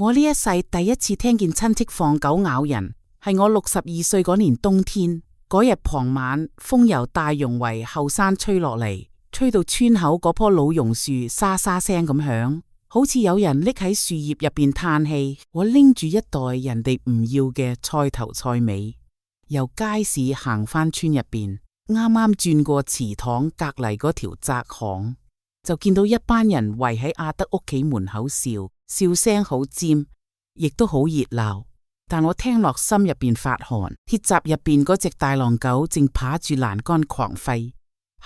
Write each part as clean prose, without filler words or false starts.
我呢一世第一次聽見親戚放狗咬人，係我62歲嗰年冬天。嗰日傍晚，風由大榕圍後山吹落嚟，吹到村口嗰棵老榕樹沙沙聲咁響，好似有人匿喺樹葉入邊嘆氣。我拎住一袋人哋唔要嘅菜頭菜尾，由街市行返村入邊，啱啱轉過祠堂隔籬嗰條窄巷，就見到一班人圍喺阿德屋企門口笑，笑聲好尖，亦都好熱鬧。但我聽落心入邊發寒。鐵閘入邊嗰隻大狼狗正扒住欄杆狂吠，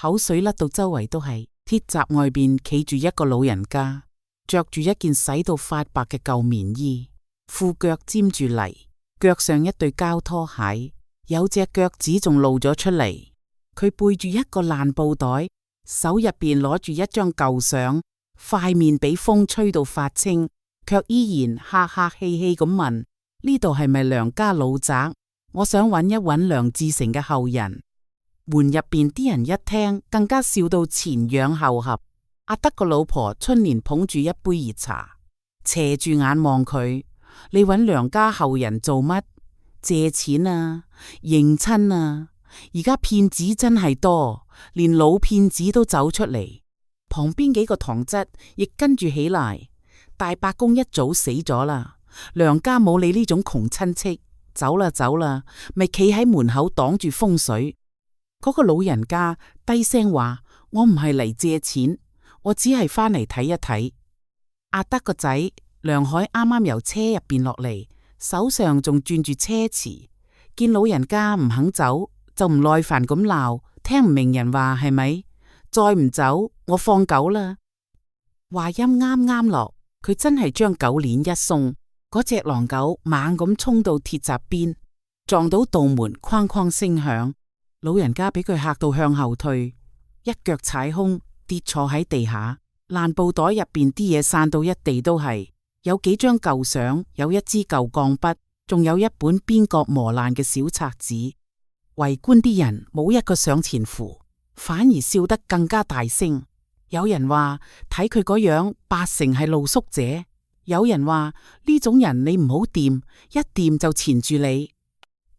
口水甩到周圍都係。鐵閘外邊企住一個老人家，着住一件洗到發白嘅舊棉衣，褲腳沾住泥，腳上一對膠拖鞋，有隻腳趾仲露咗出嚟。佢背住一個爛布袋，手入邊攞住一張舊相，塊面俾風吹到發青，卻依然客客氣氣咁問：呢度係咪梁家老宅？我想揾一揾梁志成嘅後人。門入邊啲人一聽，更加笑到前仰後合。阿德個老婆春蓮捧住一杯熱茶，斜住眼望佢：你揾梁家後人做乜？借錢啊？認親啊？而家騙子真係多，連老騙子都走出嚟。旁邊幾個堂侄亦跟住起嚟。大伯公一早死咗啦。梁家冇你呢種窮親戚，走啦走啦，咪企喺門口擋住風水。嗰個老人家低聲話：我唔係嚟借錢，我只係返嚟睇一睇。阿德個仔梁海啱啱由車入邊落嚟，手上仲轉住車匙，見老人家唔肯走，就唔耐煩咁鬧：聽唔明人話係咪？再唔走，我放狗啦！話音啱啱落，佢真係將狗鏈一鬆。嗰隻狼狗猛咁衝到鐵閘邊，撞到道門，哐哐聲響。老人家俾佢嚇到向後退，一腳踩空，跌坐喺地下。爛布袋入邊啲嘢散到一地都係，有幾張舊相，有一支舊鋼筆，仲有一本邊角磨爛嘅小冊子。圍觀啲人冇一個上前扶，反而笑得更加大聲。有人話睇佢嗰樣八成係露宿者。有人話呢種人你唔好掂，一掂就纏住你。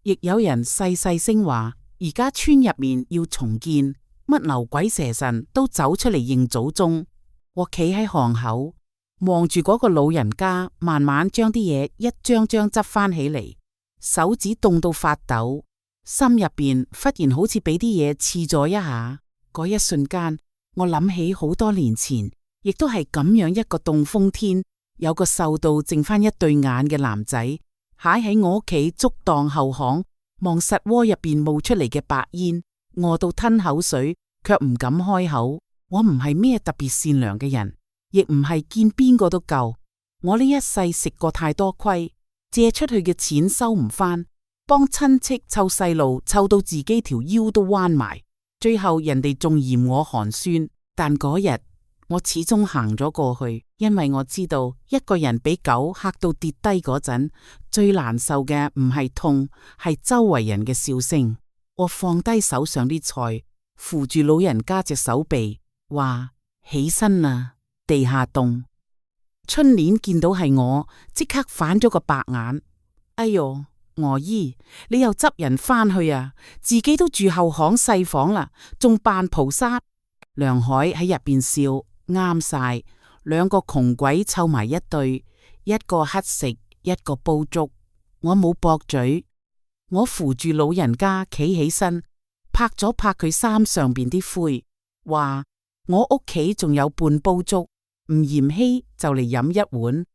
亦有人細細聲話，而家村入面要重建，乜牛鬼蛇神都走出嚟認祖宗。我企喺巷口望住嗰個老人家，慢慢將啲嘢一張張執翻起嚟，手指凍到發抖，心入邊忽然好似俾啲嘢刺咗一下。嗰一瞬間，我諗起好多年前，亦都係咁樣一個凍風天。有個瘦到剩翻一對眼嘅男仔，蟹喺我屋企竹檔後巷，望實窩入邊冒出嚟嘅白煙，餓到吞口水，卻唔敢開口。我唔係咩特別善良嘅人，亦唔係見邊個都救。我呢一世食過太多虧，借出去嘅錢收唔翻，幫親戚湊細路湊到自己條腰都彎埋，最後人哋仲嫌我寒酸。但嗰日我始終行咗過去，因為我知道一個人俾狗嚇到跌低嗰陣，最難受嘅唔係痛，係周圍人嘅笑聲。我放低手上啲菜，扶住老人家隻手臂，話：起身啦，地下凍。春蓮見到係我，即刻反咗個白眼。哎喲，娥姨，你又執人翻去啊？自己都住後巷細房啦，仲扮菩薩。梁海喺入邊笑。啱晒，兩個窮鬼湊埋一對，一個乞食，一個煲粥。我冇駁嘴，我扶住老人家企起身，拍咗拍佢衫上邊啲灰，話：我屋企仲有半煲粥，唔嫌稀就嚟飲一碗。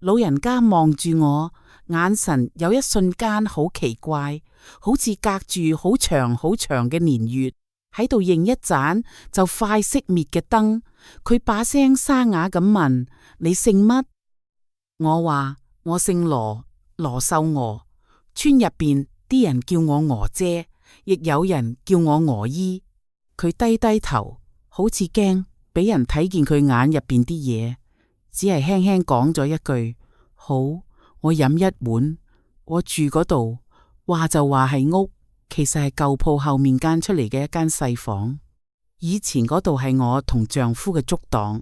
老人家望住我，眼神有一瞬間好奇怪，好似隔住好長好長嘅年月，喺度認一盞就快熄滅嘅燈。佢把聲沙啞咁問：你姓乜？我話：我姓羅，羅秀娥。村入邊啲人叫我娥姐，亦有人叫我娥姨。佢低低頭，好似驚俾人睇見佢眼入邊啲嘢，只係輕輕講咗一句：好，我飲一碗。我住嗰度，話就話係屋，其實係舊鋪後面間出嚟嘅一間細房。以前嗰度係我同丈夫嘅竹檔，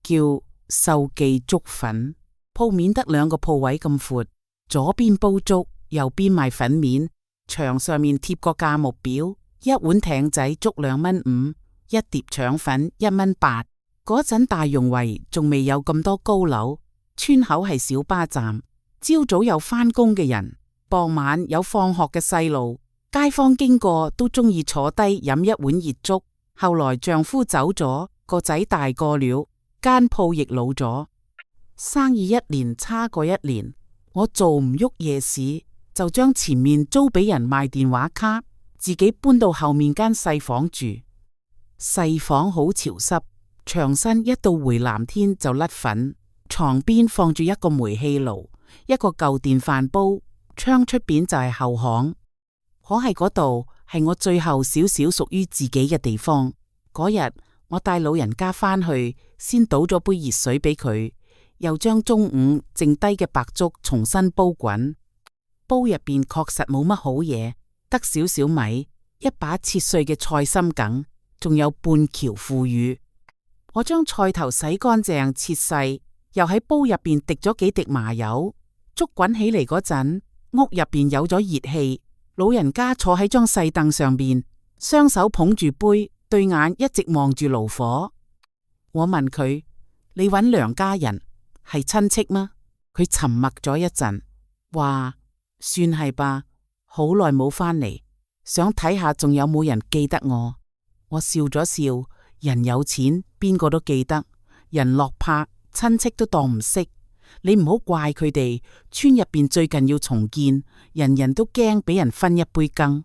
叫秀記竹粉。鋪面得2個鋪位咁闊，左邊煲粥，右邊賣粉面，牆上面貼個價目表，一碗艇仔粥2.5蚊，一碟腸粉1.8蚊。嗰陣大容圍仲未有咁多高樓，村口係小巴站，朝早有返工嘅人，傍晚有放學嘅細路，街坊經過都中意坐低飲一碗熱粥。後來丈夫走咗，個仔大個了，間鋪亦老咗，生意一年差過一年。我做唔喐夜市，就將前面租俾人賣電話卡，自己搬到後面間細房住。細房好潮濕，牆身一到回南天就甩粉，床邊放住一個煤氣爐，一個舊電飯煲，窗出邊就係後巷。可係嗰度係我最後少少屬於自己嘅地方。嗰日我帶老人家返去，先倒咗杯熱水俾佢，又將中午剩低嘅白粥重新煲滾。煲入邊確實冇乜好嘢，得少少米，一把切碎嘅菜心梗，仲有半橋腐乳。我將菜頭洗乾淨切細，又喺煲入邊滴咗幾滴麻油。粥滾起嚟嗰陣，屋入邊有咗熱氣。老人家坐喺張細凳上邊，雙手捧住杯，對眼一直望住爐火。我問佢：你搵梁家人係親戚嗎？佢沉默咗一陣，話算係吧，好耐冇返嚟，想睇下仲有冇人記得我。我笑咗笑，人有錢邊個都記得，人落魄親戚都當唔識。你唔好怪佢哋，村入邊最近要重建，人人都驚俾人分一杯羹。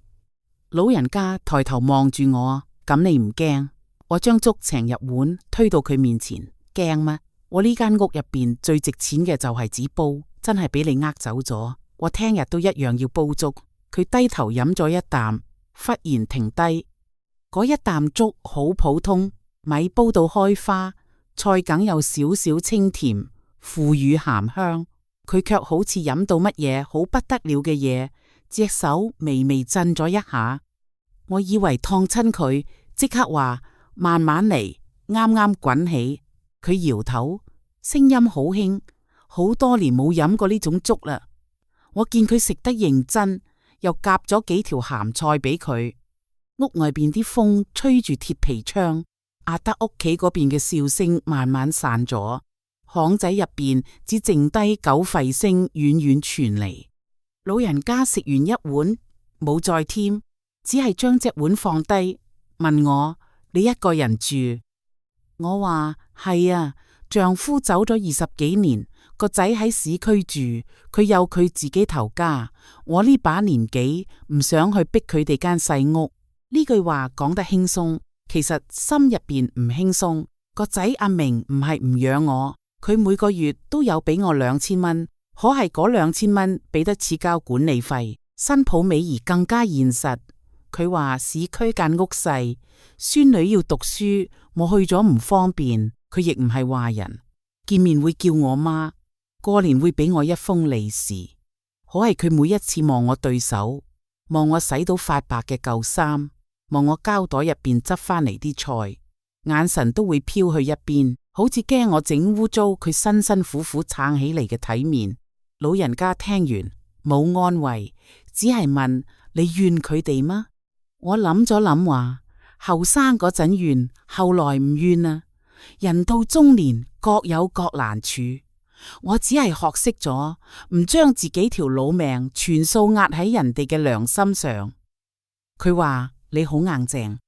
老人家抬頭望住我，咁你唔驚？我將粥盛入碗，推到佢面前，驚咩？我呢間屋入邊最值錢嘅就係紙煲，真係俾你呃走咗。我聽日都一樣要煲粥。佢低頭飲咗一啖，忽然停低。嗰一啖粥好普通，米煲到開花，菜梗有少少清甜，腐乳鹹香，佢卻好似飲到乜嘢好不得了嘅嘢，隻手微微震咗一下。我以為燙親佢，即刻話慢慢嚟，啱啱滾起。佢搖頭，聲音好輕，好多年冇飲過呢種粥啦。我見佢食得認真，又夾咗幾條鹹菜俾佢。屋外邊啲風吹住鐵皮窗，阿德屋企嗰邊嘅笑聲慢慢散咗。巷仔入邊只剩低狗吠聲遠遠傳嚟。老人家食完一碗，冇再添，只係將隻碗放低，問我：你一個人住？我話係啊，丈夫走咗20幾年，個仔喺市區住，佢有佢自己頭家。我呢把年紀唔想去逼佢哋間細屋。呢句話講得輕鬆，其實心入邊唔輕鬆。個仔阿明唔係唔養我。佢每個月都有俾我2000蚊，可係嗰2000蚊俾得似交管理費。新抱美兒更加現實，佢話市區間屋細，孫女要讀書，我去咗唔方便。佢亦唔係壞人，見面會叫我媽，過年會俾我一封利是。可係佢每一次望我對手，望我洗到發白嘅舊衫，望我膠袋入邊執翻嚟啲菜，眼神都會飄去一邊。好似驚我整污糟佢辛辛苦苦撐起嚟嘅體面。老人家聽完冇安慰，只係問：你怨佢哋嗎？我諗咗諗話：後生嗰陣怨，後來唔怨啊。人到中年各有各難處，我只係學識咗唔將自己條老命全數壓喺人哋嘅良心上。佢話：你好硬淨。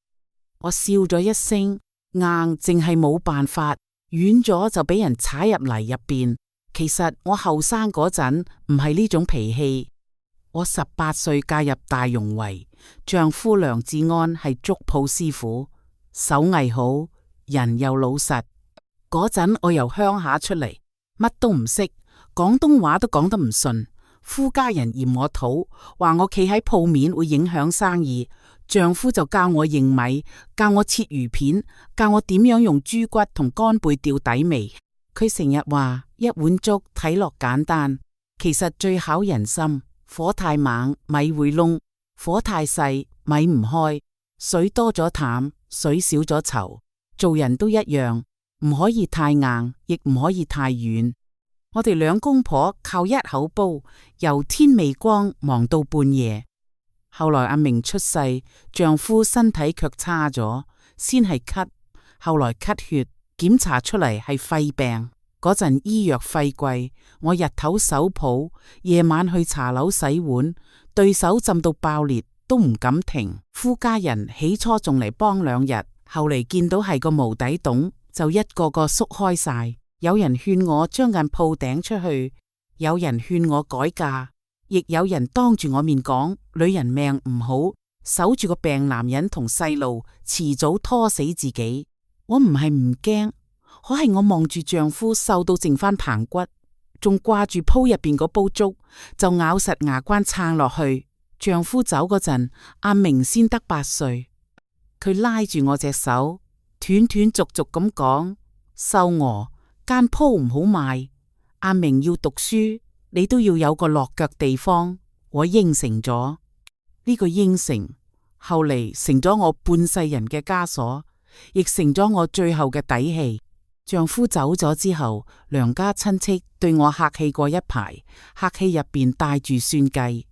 我笑咗一聲，硬淨係冇辦法。遠咗就俾人踩入泥入邊。其實我後生嗰陣唔係呢種脾氣。我18歲嫁入大容圍，丈夫梁志安係粥鋪師傅，手藝好，人又老實。嗰陣我由鄉下出嚟，乜都唔識，廣東話都講得唔順。夫家人嫌我土，話我企喺鋪面會影響生意。丈夫就教我認米，教我切魚片，教我點樣用豬骨同乾貝吊底味。佢成日話一碗粥睇落簡單，其實最考人心。火太猛，米會燶；火太細，米唔開。水多咗淡，水少咗稠。做人都一樣，唔可以太硬，亦唔可以太軟。我哋兩公婆靠一口煲，由天未光忙到半夜。後來阿明出世，丈夫身體卻差咗，先係咳，後來咳血，檢查出嚟係肺病。嗰陣醫藥費貴，我日頭手抱，夜晚去茶樓洗碗，對手浸到爆裂都唔敢停。夫家人起初仲嚟幫2日，後嚟見到係個無底洞，就一個個縮開晒。有人勸我將間鋪頂出去，有人勸我改嫁，亦有人當住我面講女人命唔好，守住個病男人同細路，遲早拖死自己。我唔係唔驚，可係我望住丈夫瘦到剩翻棚骨，仲掛住鋪入邊嗰煲粥，就咬實牙關撐落去。丈夫走嗰陣，阿明先得8歲，佢拉住我隻手，斷斷續續咁講：秀娥，間鋪唔好賣，阿明要讀書，你都要有個落腳地方。我應承咗，呢個應承後嚟成咗我半世人嘅枷鎖，亦成咗我最後嘅底氣。丈夫走咗之後，娘家親戚對我客氣過一排，客氣入邊帶住算計。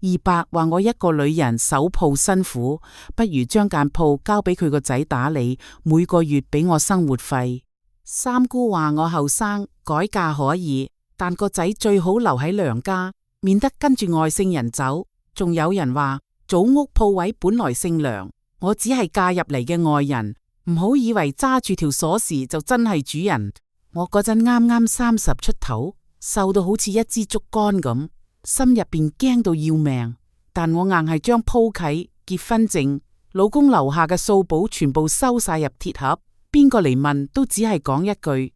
二伯話我一個女人守鋪辛苦，不如將間鋪交俾佢個仔打理，每個月俾我生活費。三姑話我後生改嫁可以，但個仔最好留喺娘家，免得跟住外姓人走。仲有人話祖屋鋪位本來姓梁，我只係嫁入嚟嘅外人，唔好以為揸住條鎖匙就真係主人。我嗰陣啱啱30出頭，瘦到好似一支竹竿咁，心入邊驚到要命。但我硬係將鋪契、結婚證、老公留下嘅數簿全部收晒入鐵盒。邊個嚟問都只係講一句：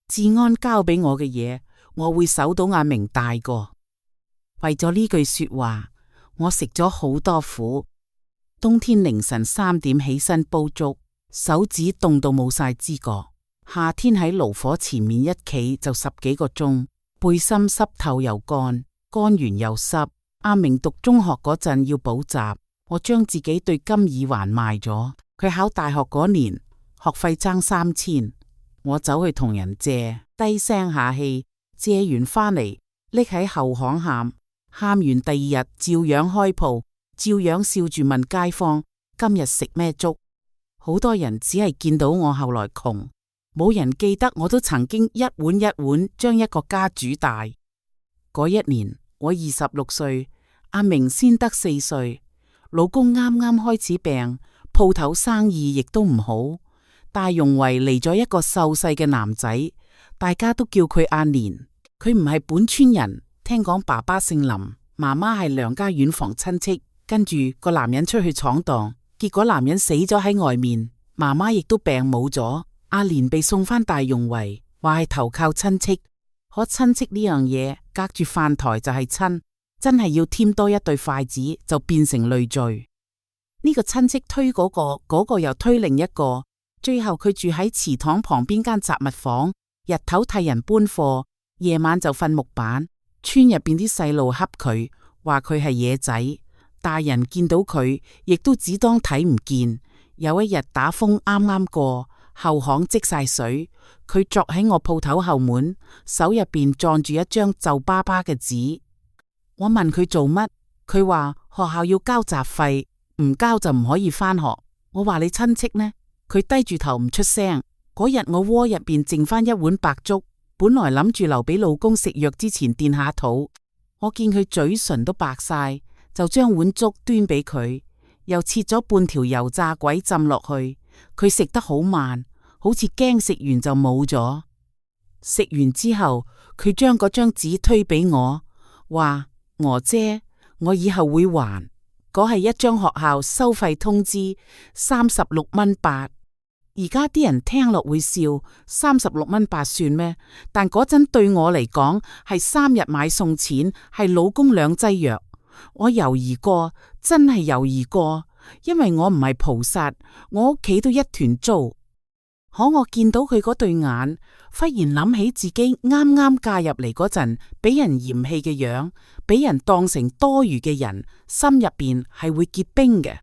治安交俾我嘅嘢，我會守到阿明大個。為咗呢句說話，我食咗好多苦。冬天凌晨3點起身煲粥，手指凍到冇晒知覺。夏天喺爐火前面一企就10幾個鐘，背心濕透又乾，乾完又濕。阿明讀中學嗰陣要補習，我將自己對金耳環賣咗。佢考大學嗰年，學費爭3000，我走去同人借，低聲下氣，借完翻嚟拎喺後巷喊，喊完第2日照樣開鋪，照樣笑住問街坊今日食咩粥。好多人只係見到我後來窮，冇人記得我都曾經一碗一碗將一個家煮大。嗰一年我26歲，阿明先得4歲，老公啱啱開始病，鋪頭生意亦都唔好。大容圍嚟咗一個瘦細嘅男仔，大家都叫佢阿年。佢唔係本村人，聽講爸爸姓林，媽媽係娘家遠房親戚。跟住個男人出去闖蕩，結果男人死咗喺外面，媽媽亦都病冇咗。阿年被送返大容圍，話係投靠親戚。可親戚呢樣嘢，隔住飯台就係親，真係要添多一對筷子就變成累贅。呢個親戚推嗰個，嗰個又推另一個。最後佢住喺祠堂旁邊間雜物房，日頭替人搬貨，夜晚就瞓木板。村入邊啲細路恰佢，話佢係野仔。大人見到佢，亦都只當睇唔見。有一日打風啱啱過，後巷積晒水，佢坐喺我鋪頭後門，手入邊撞住一張皺巴巴嘅紙。我問佢做乜，佢話學校要交雜費，唔交就唔可以返學。我話你親戚呢？佢低住頭唔出聲。嗰日我鍋入邊剩翻一碗白粥，本來諗住留俾老公食藥之前墊下肚。我見佢嘴唇都白晒，就將碗粥端俾佢，又切咗半條油炸鬼浸落去。佢食得好慢，好似驚食完就冇咗。食完之後，佢將嗰張紙推俾我，話：娥姐，我以後會還。嗰係一張學校收費通知，36蚊8。而家啲人聽落會笑，36蚊8算咩？但嗰陣對我嚟講係3日買餸錢，係老公2劑藥。我猶豫過，真係猶豫過，因為我唔係菩薩，我屋企都一團糟。可我見到佢嗰對眼，忽然諗起自己啱啱嫁入嚟嗰陣，俾人嫌棄嘅樣，俾人當成多餘嘅人，心入邊係會結冰嘅。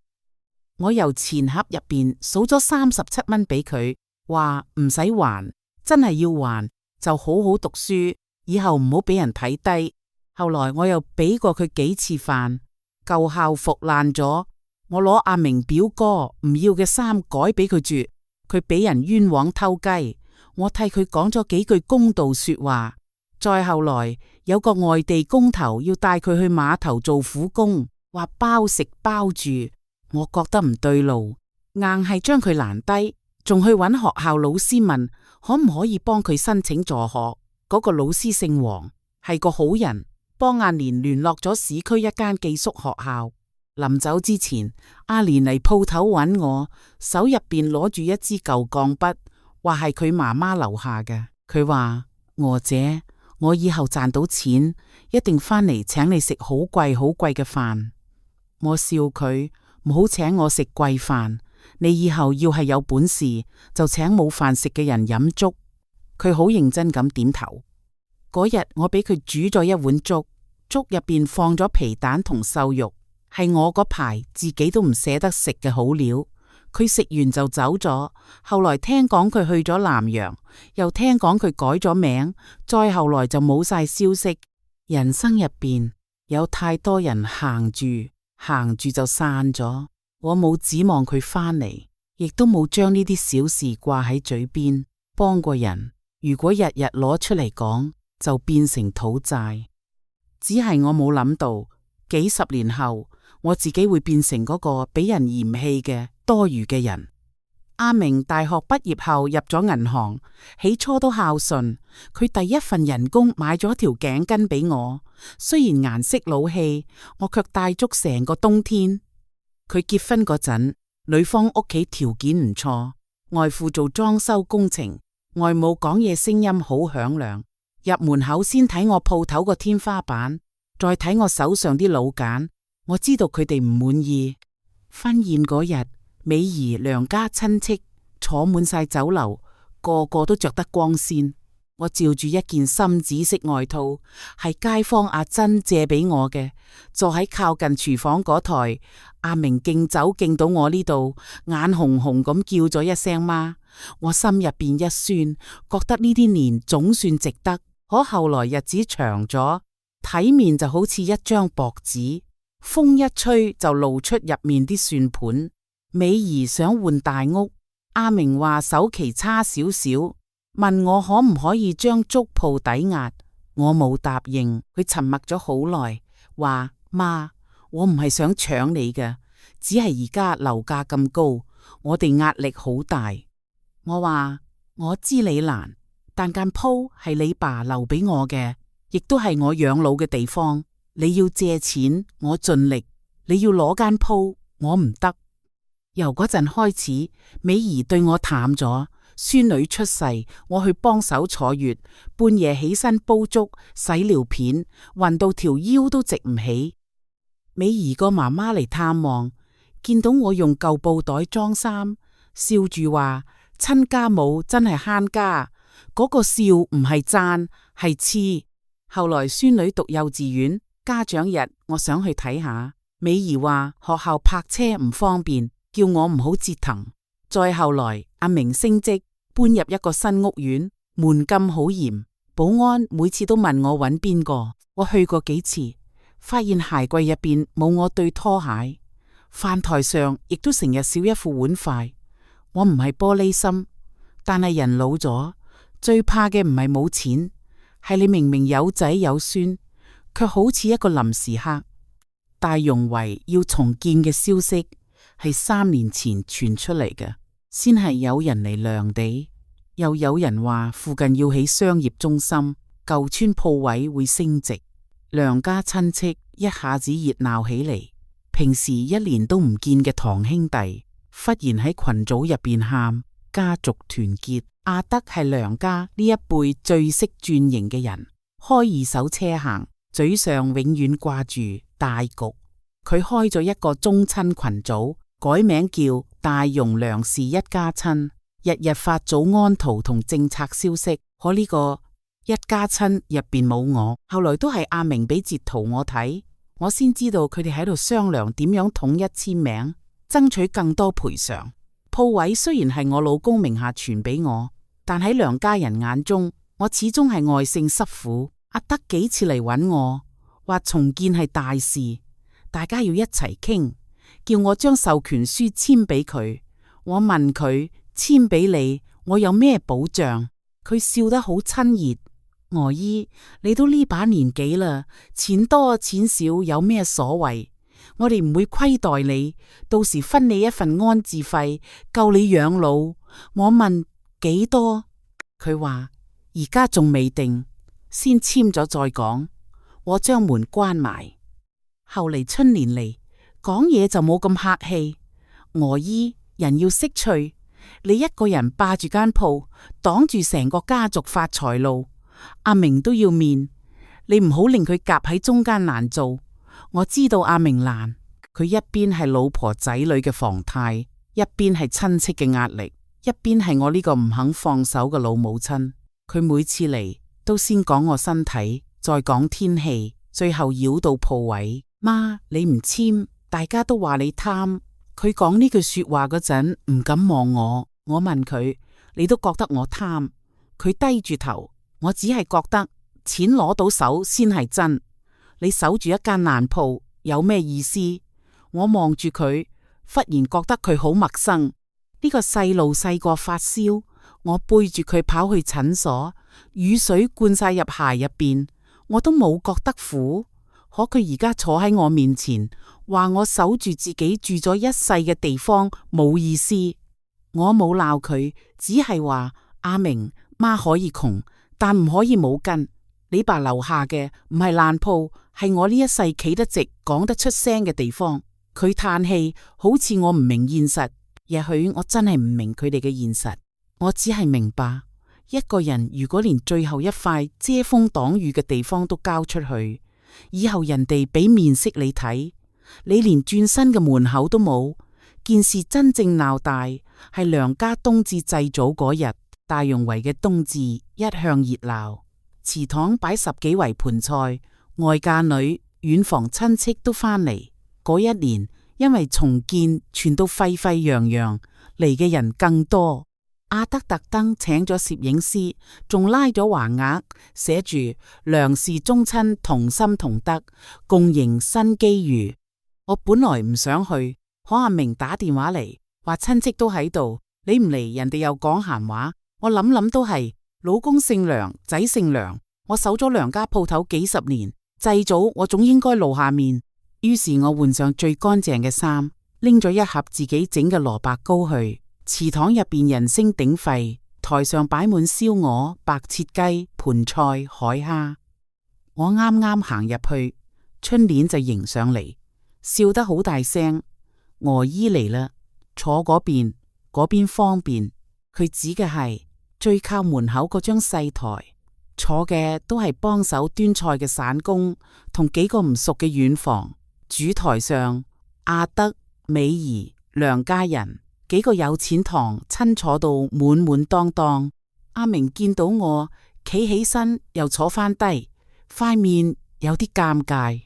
我由錢盒入邊數咗37蚊俾佢，話唔使還，真係要還就好好讀書，以後唔好俾人睇低。後來我又俾過佢幾次飯，舊校服爛咗，我攞阿明表哥唔要嘅衫改俾佢住，佢俾人冤枉偷雞，我替佢講咗幾句公道說話。再後來有個外地工頭要帶佢去碼頭做苦工，話包食包住，我覺得唔對路，硬係將佢攔低，仲去揾學校老師問可唔可以幫佢申請助學。嗰個老師姓黃，係個好人，幫阿蓮聯絡咗市區一間寄宿學校。臨走之前，阿蓮嚟鋪頭揾我，手入邊攞住一支舊鋼筆，話係佢媽媽留下嘅。佢話：娥姐，我以後賺到錢，一定返嚟請你食好貴好貴嘅飯。我笑佢：唔好請我食貴飯，你以後要係有本事，就請冇飯食嘅人飲粥。佢好認真咁點頭。嗰日我俾佢煮咗一碗粥，粥入邊放咗皮蛋同瘦肉，係我嗰排自己都唔捨得食嘅好料。佢食完就走咗。後來聽講佢去咗南洋，又聽講佢改咗名，再後來就冇晒消息。人生入邊有太多人行住行住就散咗，我冇指望佢返嚟，亦都冇將呢啲小事掛喺嘴邊。幫過人，如果日日攞出嚟講，就變成討債。只係我冇諗到，幾十年後我自己會變成嗰個俾人嫌棄嘅多餘嘅人。阿明大學畢業後入咗銀行，起初都孝順，佢第一份人工買咗條頸巾俾我，雖然顏色老氣，我卻戴足成個冬天。佢結婚嗰陣，女方屋企條件唔錯，外父做裝修工程，外母講嘢聲音好響亮。入門口先睇我鋪頭個天花板，再睇我手上啲老繭，我知道佢哋唔滿意。婚宴嗰日，美儀娘家親戚坐滿晒酒樓，個個都着得光鮮。我照住一件深紫色外套，係街坊阿珍借俾我嘅，坐喺靠近廚房嗰台。阿明敬酒敬到我呢度，眼紅紅咁叫咗一聲媽。我心入邊一酸，覺得呢啲年總算值得。可後來日子長咗，體面就好似一張薄紙，風一吹就露出入面啲算盤。美儀想換大屋，阿明話首期差少少，問我可唔可以將粥鋪抵押，我冇答應。佢沉默咗好耐，話：媽，我唔係想搶你嘅，只係而家樓價咁高，我哋壓力好大。我話：我知你難，但間鋪係你爸留俾我嘅，亦都係我養老嘅地方。你要借錢，我盡力；你要攞間鋪，我唔得。由嗰陣開始，美儀對我淡咗。孫女出世，我去幫手坐月，半夜起身煲粥、洗尿片，暈到條腰都直唔起。美儀個媽媽嚟探望，見到我用舊布袋裝衫，笑住話：親家母真係慳家。嗰個笑唔係讚，係黐。後來孫女讀幼稚園，家長日我想去睇下，美儀話學校泊車唔方便，叫我唔好折騰。再後來阿明升職，搬入一個新屋苑，門禁好嚴，保安每次都問我揾邊個。我去過幾次，發現鞋櫃入邊冇我對拖鞋，飯台上亦都成日少一副碗筷。我唔係玻璃心，但係人老咗，最怕嘅唔係冇錢，係你明明有仔有孫，卻好似一個臨時客。大容圍要重建嘅消息係3年前傳出嚟嘅，先係有人嚟量地，又有人話附近要起商業中心，舊村鋪位會升值。梁家親戚一下子熱鬧起嚟，平時一年都唔見嘅堂兄弟忽然喺群組入邊喊家族團結。阿德係梁家呢一輩最識轉型嘅人，開二手車行，嘴上永遠掛住大局。佢開咗一個宗親群組，改名叫大容梁氏一家親，日日發早安圖同政策消息。可呢個一家親入邊冇我，後來都係阿明俾截圖我睇，我先知道佢哋喺度商量點樣統一簽名，爭取更多賠償。鋪位雖然係我老公名下傳俾我，但喺梁家人眼中，我始終係外姓媳婦，阿德幾次嚟揾我，話重建係大事，大家要一齊傾，叫我將授權書簽俾佢。我問佢簽俾你，我有咩保障？佢笑得好親熱。娥姨，你都呢把年紀啦，錢多錢少有咩所謂？我哋唔會虧待你，到時分你一份安置費，夠你養老。我問幾多？佢話而家仲未定，先簽咗再講。我將門關埋。後嚟春年嚟，講嘢就冇咁客氣。娥姨，人要識趣，你一個人霸住間鋪，擋住成個家族發財路。阿明都要面，你唔好令佢夾喺中間難做。我知道阿明難，佢一邊係老婆仔女嘅房貸，一邊係親戚嘅壓力，一邊係我呢個唔肯放手嘅老母親。佢每次嚟都先講我身體，再講天氣，最後繞到鋪位。媽，你唔簽，大家都話你貪。佢講呢句說話嗰陣唔敢望我。我問佢，你都覺得我貪？佢低住頭。我只係覺得錢攞到手先係真。你守住一間爛鋪有咩意思？我望住佢，忽然覺得佢好陌生。呢個細路細個發燒，我背住佢跑去診所，雨水灌晒入鞋入邊，我都冇覺得苦。可佢而家坐喺我面前，話我守住自己住咗一世嘅地方冇意思。我冇鬧佢，只係話阿明，媽可以窮，但唔可以冇根。你爸留下嘅唔係爛鋪，係我呢一世企得直、講得出聲嘅地方。佢嘆氣，好似我唔明現實。也許我真係唔明佢哋嘅現實。我只係明白，一個人如果連最後一塊遮風擋雨嘅地方都交出去，以後人哋俾面色你睇，你連轉身嘅門口都冇。件事真正鬧大，係梁家冬至祭祖嗰日。大榕圍嘅冬至一向熱鬧，祠堂擺10幾圍盤菜，外嫁女、遠房親戚都返嚟。嗰一年因為重建，傳到沸沸揚揚，嚟嘅人更多。阿德特登請咗攝影師，仲拉咗橫額，寫住梁氏宗親同心同德，共迎新機遇。我本來唔想去，可阿明打電話嚟，話親戚都喺度，你唔嚟人哋又講閒話。我諗諗都係，老公姓梁，仔姓梁，我守咗梁家鋪頭幾十年，祭祖我總應該露下面。於是我換上最乾淨嘅衫，拎咗一盒自己整嘅蘿蔔糕去。祠堂入邊人聲鼎沸，台上擺滿燒鵝、白切雞、盤菜、海蝦。我啱啱行入去，春蓮就迎上嚟，笑得好大聲。娥姨嚟啦，坐嗰邊，嗰邊方便。佢指嘅係最靠門口嗰張細台，坐嘅都係幫手端菜嘅散工同幾個唔熟嘅遠房。主台上，阿德、美儀、梁家人幾個有錢堂親坐到滿滿當當。阿明見到我企起身又坐翻低，塊面有啲尷尬。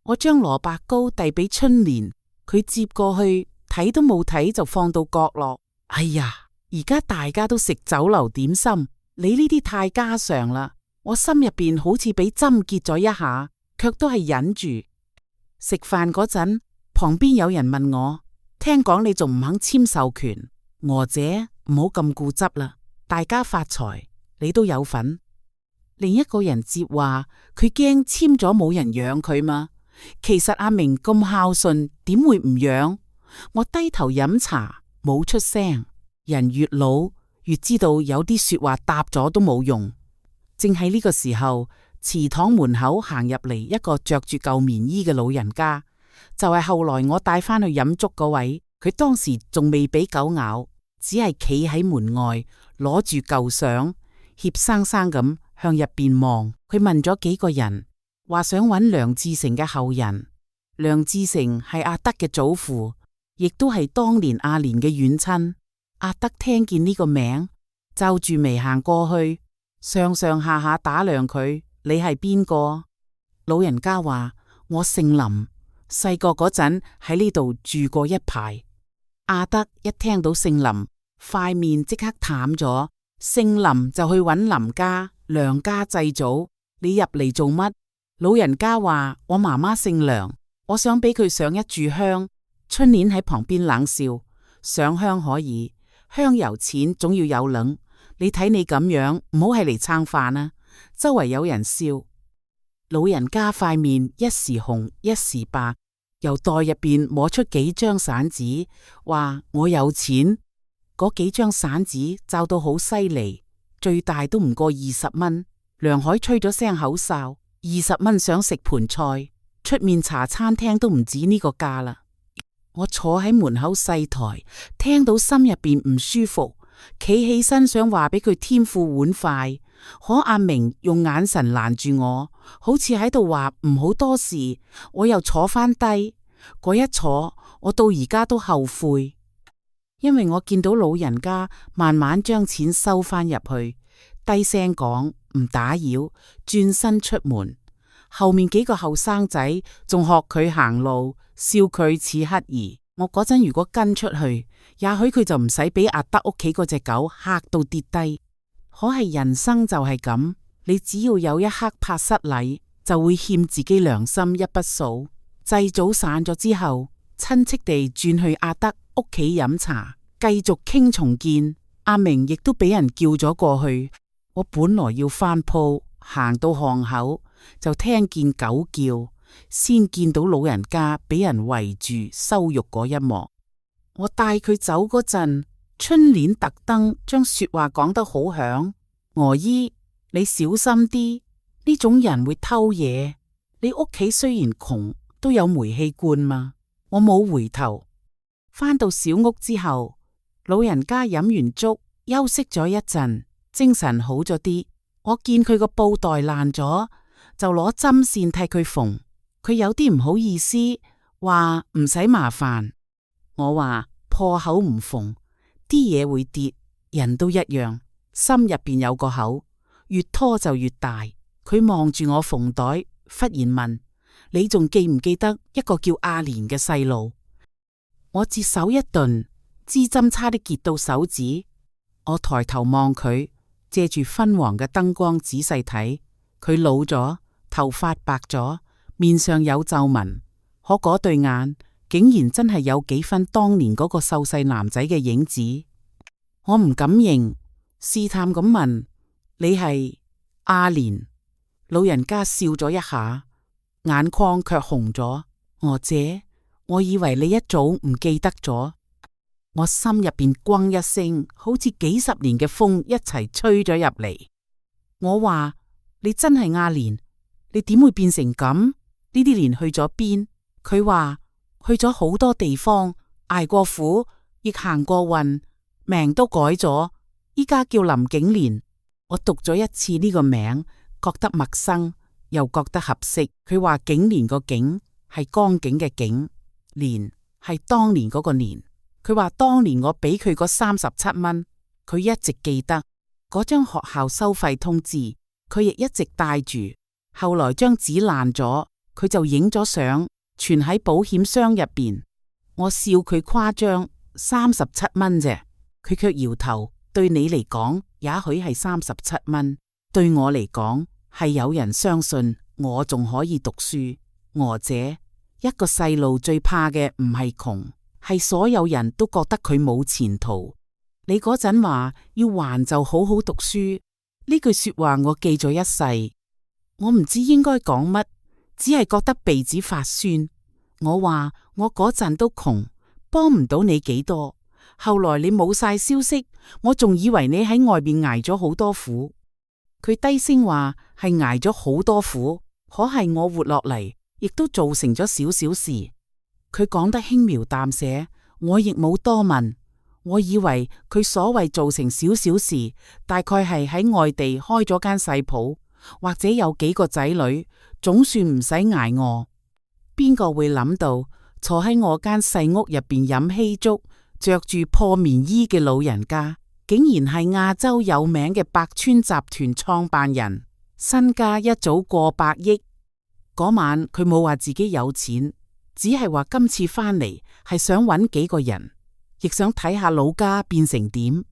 我將蘿蔔糕遞俾春蓮，佢接過去睇都冇睇就放到角落。哎呀！而家大家都食酒樓點心，你呢啲太家常啦。我心入邊好似俾針結咗一下，卻都係忍住。食飯嗰陣，旁邊有人問我，聽講你仲唔肯簽授權？娥姐唔好咁固執啦，大家發財，你都有份。另一個人接話，佢驚簽咗冇人養佢嘛。其實阿明咁孝順，點會唔養？我低頭飲茶，冇出聲。人越老越知道有啲說話答咗都冇用。正喺呢個時候，祠堂門口行入嚟一個着住舊棉衣嘅老人家，就係後來我帶翻去飲粥嗰位。佢當時仲未俾狗咬，只係企喺門外攞住舊相，怯生生咁向入邊望。佢問咗幾個人，話想揾梁志成嘅後人。梁志成係阿德嘅祖父，亦都係當年阿蓮嘅遠親。阿德聽見呢個名，皺住眉行過去，上上下下打量佢。你係邊個？老人家話：我姓林，細個嗰陣喺呢度住過一排。阿德一聽到姓林，塊面即刻淡咗。姓林就去揾林家、梁家祭祖，你入嚟做乜？老人家話：我媽媽姓梁，我想俾佢上一炷香。春年喺旁邊冷笑：上香可以，香油錢總要有兩。你睇你咁樣，唔好係嚟撐飯啊！周圍有人笑。老人家塊面一時紅一時白，由袋入邊摸出幾張散紙，話：我有錢。嗰幾張散紙罩到好犀利，最大都唔過20蚊。梁海吹咗聲口哨，20蚊想食盤菜，出面茶餐廳都唔止呢個價啦。我坐喺門口細台，聽到心入邊唔舒服，企起身想話俾佢添副碗筷，可阿明用眼神攔住我，好似喺度話唔好多事。我又坐翻低，嗰一坐我到而家都後悔，因為我見到老人家慢慢將錢收翻入去，低聲講唔打擾，轉身出門。後面幾個後生仔仲學佢行路，笑佢似乞兒。我嗰陣如果跟出去，也許佢就唔使俾阿德屋企嗰隻狗嚇到跌低。可係人生就係咁，你只要有一刻怕失禮，就會欠自己良心一筆數。祭祖散咗之後，親戚地轉去阿德屋企飲茶，繼續傾重建。阿明亦都俾人叫咗過去。我本來要翻鋪，行到巷口就聽見狗叫，先見到老人家俾人圍住羞辱嗰一幕。我帶佢走嗰陣，春蓮特登將說話講得好響。娥姨，你小心啲，呢種人會偷嘢。你屋企雖然窮，都有煤氣罐嘛。我冇回頭。返到小屋之後，老人家飲完粥，休息咗一陣，精神好咗啲。我見佢個布袋爛咗，就攞針線替佢縫。佢有啲唔好意思，話唔使麻煩。我話破口唔縫，啲嘢會跌，人都一樣，心入邊有個口，越拖就越大。佢望住我縫袋，忽然問：你仲記唔記得一個叫阿蓮嘅細路？我接手一頓，支針差啲結到手指。我抬頭望佢，借住昏黃嘅燈光仔細睇，佢老咗，頭髮白咗，面上有皺紋，可嗰對眼竟然真係有幾分當年嗰個瘦細男仔嘅影子。我唔敢認，試探咁問：你係阿蓮？老人家笑咗一下，眼眶卻紅咗。娥姐，我以為你一早唔記得咗。我心入邊咣一聲，好似幾十年嘅風一齊吹咗入嚟。我話：你真係阿蓮？你點會變成咁？呢啲年去咗邊？佢話：去咗好多地方，捱過苦，亦行過運，名都改咗，依家叫林景蓮。我讀咗一次呢個名，覺得陌生，又覺得合適。佢話景蓮個景係光景嘅景，蓮係當年嗰個年。佢話當年我俾佢嗰37蚊，佢一直記得。嗰張學校收費通知，佢亦一直帶住。後來張紙爛咗，佢就影咗相，存喺保險箱入邊。我笑佢誇張，37蚊啫。佢卻搖頭，對你嚟講也許係37蚊，對我嚟講係有人相信我仲可以讀書。娥姐，一個細路最怕嘅唔係窮，係所有人都覺得佢冇前途。你嗰陣話要還就好好讀書，呢句說話我記咗一世。我唔知應該講乜，只係覺得鼻子發酸。我話我嗰陣都窮，幫唔到你幾多。後來你冇晒消息，我仲以為你喺外邊捱咗好多苦。佢低聲話係捱咗好多苦，可係我活落嚟，亦都造成咗少少事。佢講得輕描淡寫，我亦冇多問。我以為佢所謂造成少少事，大概係喺外地開咗間細鋪，或者有幾個仔女，總算唔使捱餓。邊個會諗到坐喺我間細屋入邊飲稀粥，着住破棉衣嘅老人家，竟然係亞洲有名嘅百川集團創辦人，身家一早過百億。嗰晚佢冇話自己有錢，只係話今次翻嚟係想揾幾個人，亦想睇下老家變成點。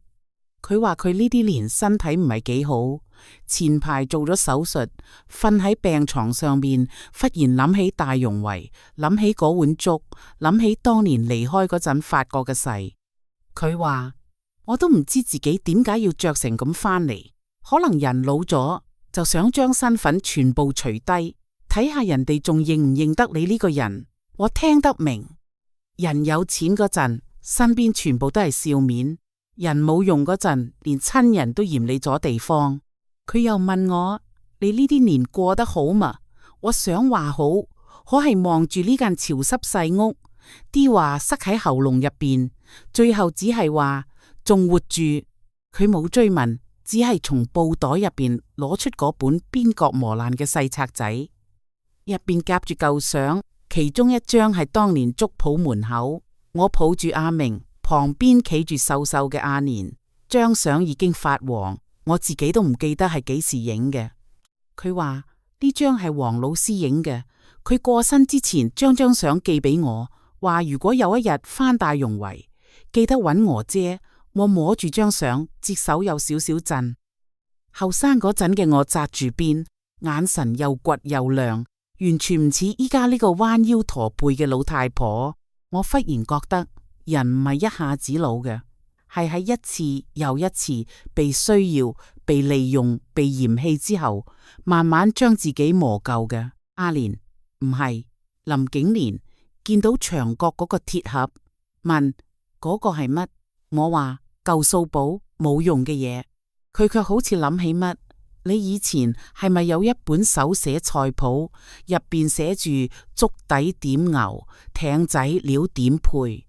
佢話佢呢啲年身體唔係幾好，前排做咗手術，瞓喺病床上面，忽然諗起大容圍，諗起嗰碗粥，諗起當年離開嗰陣發過嘅誓。佢話我都唔知自己點解要着成咁返嚟，可能人老咗就想將身份全部除低，睇下人哋仲認唔認得你呢個人。我聽得明，人有錢嗰陣，身邊全部都係笑面。人冇用嗰陣，連親人都嫌你阻地方。佢又問我：你呢啲年過得好嘛？我想話好，可係望住呢間潮濕細屋，啲話塞喺喉嚨入邊，最後只係話仲活住。佢冇追問，只係從布袋入邊攞出嗰本邊角磨爛嘅細冊仔，入邊夾住舊相，其中一張係當年粥鋪門口，我抱住阿明，旁邊企住瘦瘦嘅阿年，張相已經發黃，我自己都唔記得係幾時影嘅。佢話呢張係黃老師影嘅，佢過身之前將張相寄俾我，話如果有一日返大容圍，記得搵我姐。我摸住張相，隻手有少少震。後生嗰陣嘅我紮住辮，眼神又倔又亮，完全唔似依家呢個彎腰駝背嘅老太婆。我忽然覺得人唔係一下子老嘅，係喺一次又一次被需要、被利用、被嫌棄之後，慢慢將自己磨舊嘅。阿蓮唔係林景蓮，見到牆角嗰個鐵盒，問嗰個係乜？我話舊數簿，冇用嘅嘢。佢卻好似諗起乜，你以前係咪有一本手寫菜譜，入邊寫住粥底點牛，艇仔料點配，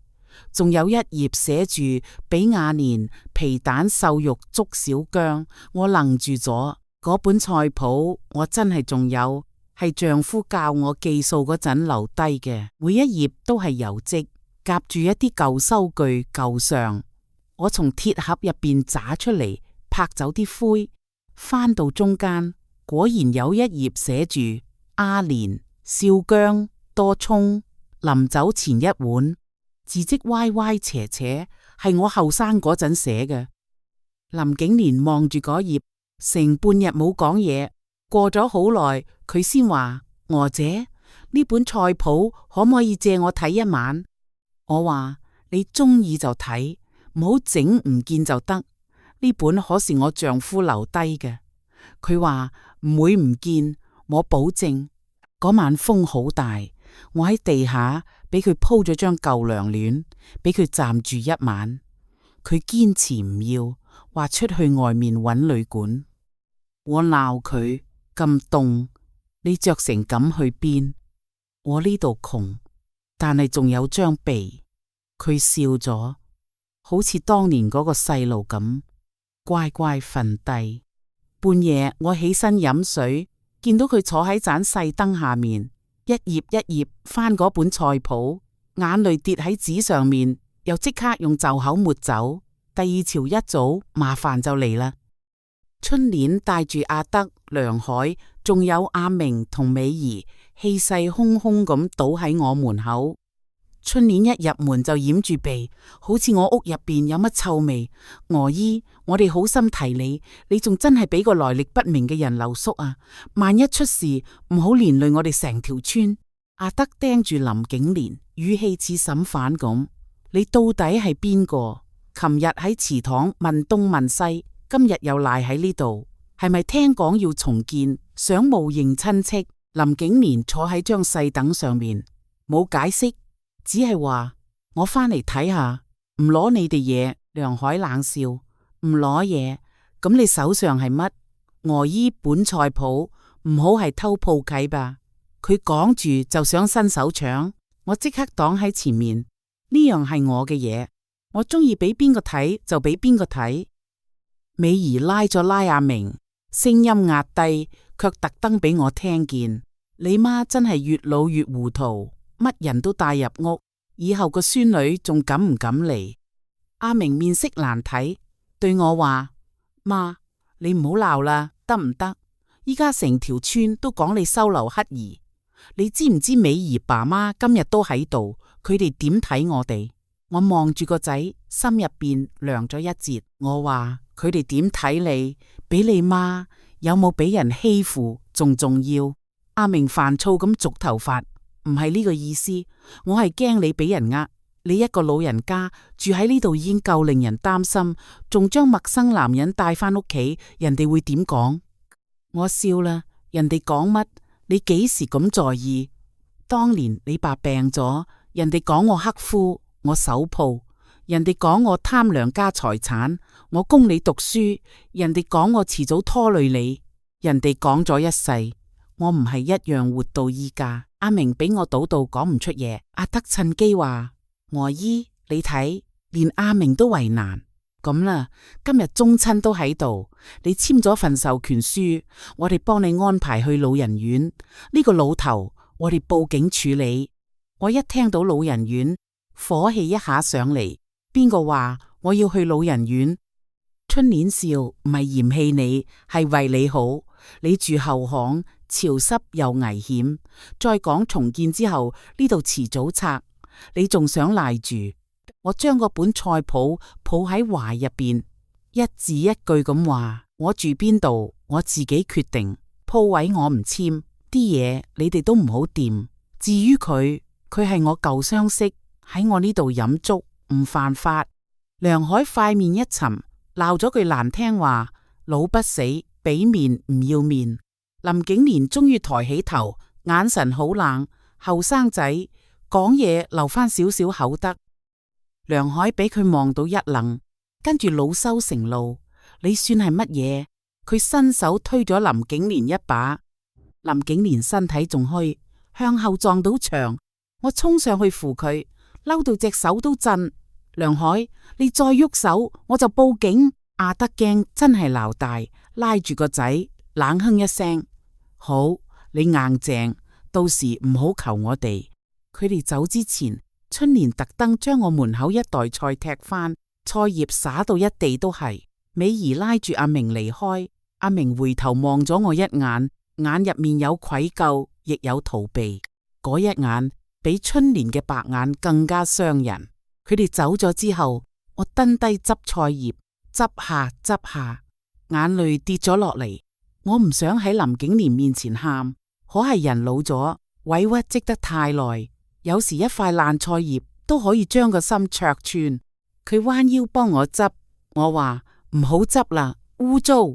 仲有一頁寫住俾阿年皮蛋瘦肉粥小薑。我愣住咗，嗰本菜譜我真係仲有，係丈夫教我記數嗰陣留低嘅，每一頁都係油漬，夾住一啲舊收據舊相。我從鐵盒入邊找出嚟，拍走啲灰，翻到中間，果然有一頁寫住阿蓮少薑多蔥，臨走前一碗，字跡歪歪斜斜，係我後生嗰陣寫嘅。林景蓮望住嗰頁，成半日冇講嘢，過咗好耐，佢先話：娥姐，呢本菜譜可唔可以借我睇一晚？我話你中意就睇，唔好整唔見就得。呢本可是我丈夫留低嘅。佢話唔會唔見，我保證。嗰晚風好大，我喺地下俾佢鋪咗張舊涼暖，俾佢暫住一晚。佢堅持唔要，話出去外面揾旅館。我鬧佢咁凍，你着成咁去邊？我呢度窮，但係仲有張被。佢笑咗，好似當年嗰個細路咁，乖乖瞓低。半夜我起身飲水，見到佢坐喺盞細燈下面，一頁一頁翻嗰本菜譜，眼淚跌喺紙上面，又即刻用袖口抹走。第二朝一早，麻煩就嚟啦。春年帶住阿德、梁海，仲有阿明同美儀，氣勢洶洶咁倒喺我門口。春年一入門就掩住鼻，好似我屋入邊有乜臭味。娥姨，我哋好心提你，你仲真係俾個來歷不明嘅人留宿啊！萬一出事，唔好連累我哋成條村。阿德盯住林景蓮，語氣似審犯咁：你到底係邊個？琴日喺祠堂問東問西，今日又賴喺呢度，係咪聽講要重建，想冒認親戚？林景蓮坐喺張細凳上面，冇解釋。只係話我返嚟睇下，唔攞你哋嘢。梁海冷笑，唔攞嘢，咁你手上係乜？娥姨本菜譜，唔好係偷鋪計吧？佢講住就想伸手搶，我即刻擋喺前面。呢樣係我嘅嘢，我中意俾邊個睇就俾邊個睇。美儀拉咗拉阿明，聲音壓低，卻特登俾我聽見。你媽真係越老越糊塗。乜人都帶入屋，以後個孫女仲敢唔敢嚟？阿明面色難睇，對我話：媽，你唔好鬧啦，得唔得？依家成條村都講你收留乞兒，你知唔知美儀爸媽今日都喺度？佢哋點睇我哋？我望住個仔，心入邊涼咗一截。我話佢哋點睇你？俾你媽有冇俾人欺負仲重要。阿明煩躁咁捉頭髮，唔係呢個意思，我係驚你俾人呃。你一個老人家住喺呢度已經夠令人擔心，仲將陌生男人帶返屋企，人哋會點講？我笑啦，人哋講乜？你幾時咁在意？當年你爸病咗，人哋講我克夫，我手抱；人哋講我貪良家財產，我供你讀書；人哋講我遲早拖累你，人哋講咗一世，我唔係一樣活到依家。阿明俾我賭到講唔出嘢，阿德趁機話：娥姨，你睇，連阿明都為難。咁啦，今日宗親都喺度，你簽咗份授權書，我哋幫你安排去老人院。呢個老頭，我哋報警處理。我一聽到老人院，火氣一下上嚟。邊個話我要去老人院？春年笑，唔係嫌棄你，係為你好。你住後巷，潮濕又危險。再講重建之後，呢度遲早拆。你仲想賴住？我將個本菜譜抱喺懷入邊，一字一句咁話：我住邊度，我自己決定。鋪位我唔簽，啲嘢你哋都唔好掂。至於佢係我舊相識，喺我呢度飲粥唔犯法。梁海塊面一沉，鬧咗句難聽話：老不死，俾面唔要面。林景年終於抬起頭，眼神好冷。後生仔講嘢留翻少少口德。梁海俾佢望到一愣，跟住惱羞成怒：你算係乜嘢？佢伸手推咗林景年一把，林景年身體仲虛，向後撞到牆。我衝上去扶佢，嬲到隻手都震。梁海，你再喐手，我就報警。阿德驚真係鬧大，拉住個仔，冷哼一聲：好，你硬淨，到時唔好求我哋。佢哋走之前，春年特登將我門口一袋菜踢翻，菜葉灑到一地都係。美儀拉住阿明離開，阿明回頭望咗我一眼，眼入面有愧疚，亦有逃避。嗰一眼比春年嘅白眼更加傷人。佢哋走咗之後，我蹲低執菜葉，執下執下，眼淚跌咗落嚟。我唔想喺林景年面前喊，可係人老咗，委屈積得太耐，有時一塊爛菜葉都可以將個心戳穿。佢彎腰幫我執，我話唔好執啦，污糟。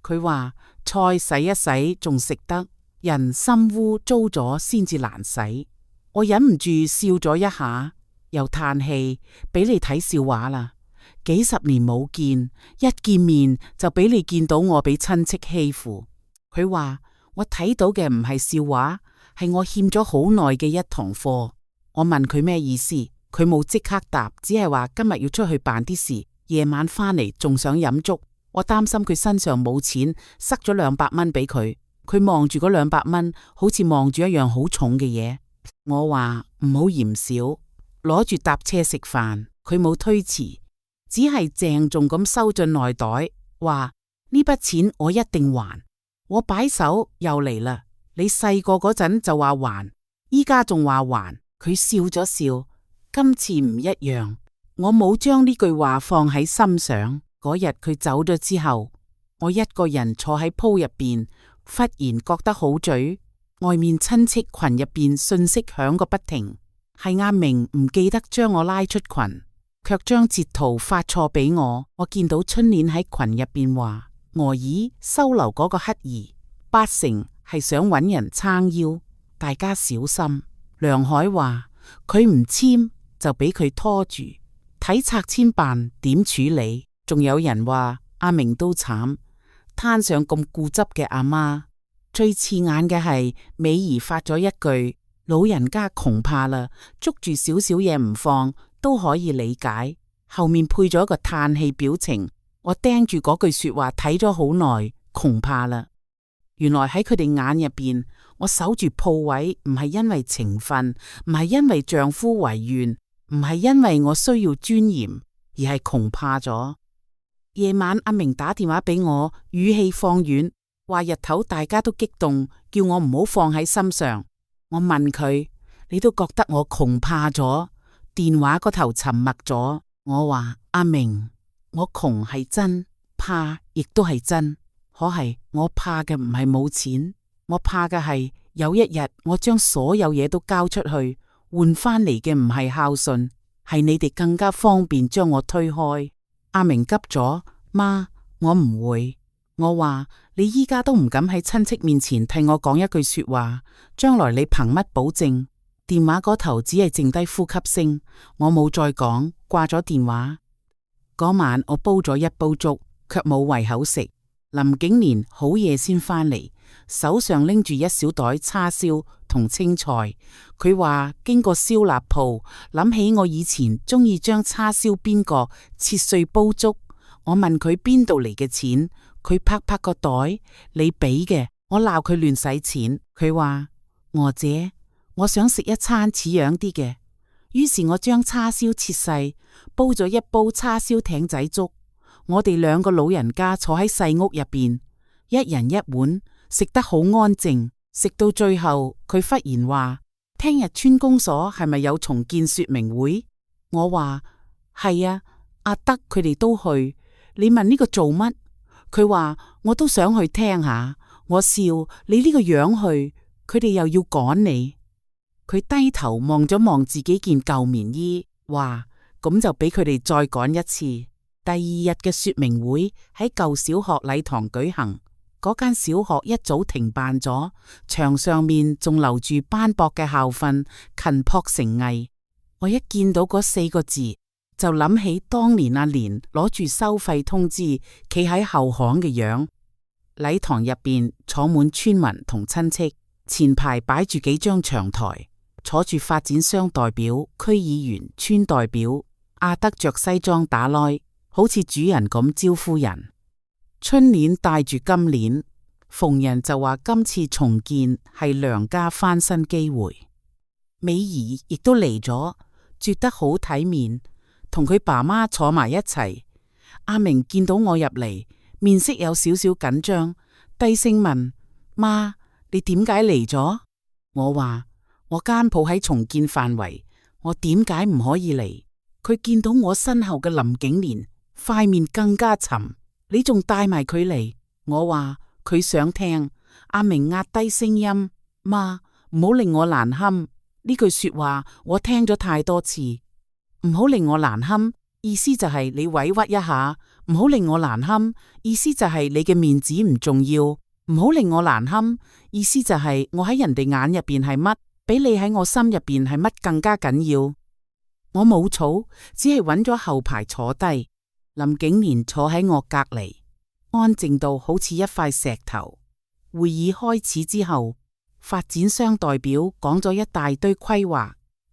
佢話菜洗一洗仲食得，人心污糟咗先至難洗。我忍唔住笑咗一下，又嘆氣，俾你睇笑話啦。幾十年冇見，一見面就俾你見到我俾親戚欺負。佢話我睇到嘅唔係笑話，係我欠咗好耐嘅一堂課。我問佢咩意思，佢冇即刻答，只係話今日要出去辦啲事，夜晚翻嚟仲想飲粥。我擔心佢身上冇錢，塞咗200蚊俾佢。佢望住嗰200蚊，好似望住一樣好重嘅嘢。我話唔好嫌少，攞住搭車食飯。佢冇推辭，只係鄭重咁收進內袋，話呢筆錢我一定還。我擺手又嚟啦，你細個嗰陣就話還，依家仲話還。佢笑咗笑，今次唔一樣。我冇將呢句話放喺心上。嗰日佢走咗之後，我一個人坐喺鋪入邊，忽然覺得好醉。外面親戚群入邊信息響個不停，係阿明唔記得將我拉出群，卻將截圖發錯俾我。我見到春年喺群入邊話：娥姨收留嗰個乞兒，8成係想揾人撐腰，大家小心。梁海話佢唔簽就俾佢拖住，睇拆遷辦點處理。仲有人話阿明都慘，攤上咁固執嘅阿媽。最刺眼嘅係美儀發咗一句：老人家窮怕啦，捉住少少嘢唔放都可以理解。後面配咗一個嘆氣表情。我盯住嗰句說話睇咗好耐，窮怕啦。原來喺佢哋眼入邊，我守住鋪位唔係因為情分，唔係因為丈夫遺願，唔係因為我需要尊嚴，而係窮怕咗。夜晚阿明打電話俾我，語氣放軟，話日頭大家都激動，叫我唔好放喺心上。我問佢：你都覺得我窮怕咗？電話嗰頭沉默咗。我話：阿明，我窮係真，怕亦都係真。可係我怕嘅唔係冇錢，我怕嘅係有一日我將所有嘢都交出去，換翻嚟嘅唔係孝順，係你哋更加方便將我推開。阿明急咗，媽，我唔會。我話你依家都唔敢喺親戚面前替我講一句說話，將來你憑乜保證？電話嗰頭只係剩低呼吸聲，我冇再講，掛咗電話。嗰晚我煲咗一煲粥，卻冇胃口食。林景年好夜先返嚟，手上拎住一小袋叉燒同青菜。佢話經過燒臘鋪，諗起我以前中意將叉燒邊角切碎煲粥。我問佢邊度嚟嘅錢，佢拍拍個袋，你俾嘅。我鬧佢亂使錢，佢話娥姐，我想食一餐似樣啲嘅。於是我將叉燒切細，煲咗一煲叉燒艇仔粥。我哋兩個老人家坐喺細屋入邊，一人一碗，食得好安靜。食到最後，佢忽然話：聽日村公所係咪有重建說明會？我話係啊，阿德佢哋都去。你問呢個做乜？佢話我都想去聽下。我笑，你呢個樣去，佢哋又要趕你。佢低頭望咗望自己件舊棉衣，話咁就俾佢哋再趕一次。第二日嘅說明會喺舊小學禮堂舉行，嗰間小學一早停辦咗，牆上面仲留住斑駁嘅校訓，勤樸誠毅。我一見到嗰4個字，就諗起當年阿蓮攞住收費通知，企喺後巷嘅樣。禮堂入邊坐滿村民同親戚，前排擺住幾張長台，坐住發展商代表、區議員、村代表。阿德着西裝打呔，好似主人咁招呼人。春聯帶住金鏈，逢人就話今次重建係娘家翻身機會。美儀亦都嚟咗，着得好體面，同佢爸媽坐埋一齊。阿明見到我入嚟，面色有少少緊張，低聲問：媽，你點解嚟咗？我話我間鋪喺重建範圍，我點解唔可以嚟？佢見到我身後嘅林景年，塊面更加沉。你仲帶埋佢嚟？我話佢想聽。阿明壓低聲音：媽，唔好令我難堪。呢句說話我聽咗太多次。唔好令我難堪，意思就係你委屈一下。唔好令我難堪，意思就係你嘅面子唔重要。唔好令我難堪，意思就係我喺人哋眼入邊係乜，比你喺我心入邊係乜更加緊要。我冇嘈，只係揾咗後排坐低。林景年坐喺我隔籬，安靜到好似一塊石頭。會議開始之後，發展商代表講咗一大堆規劃，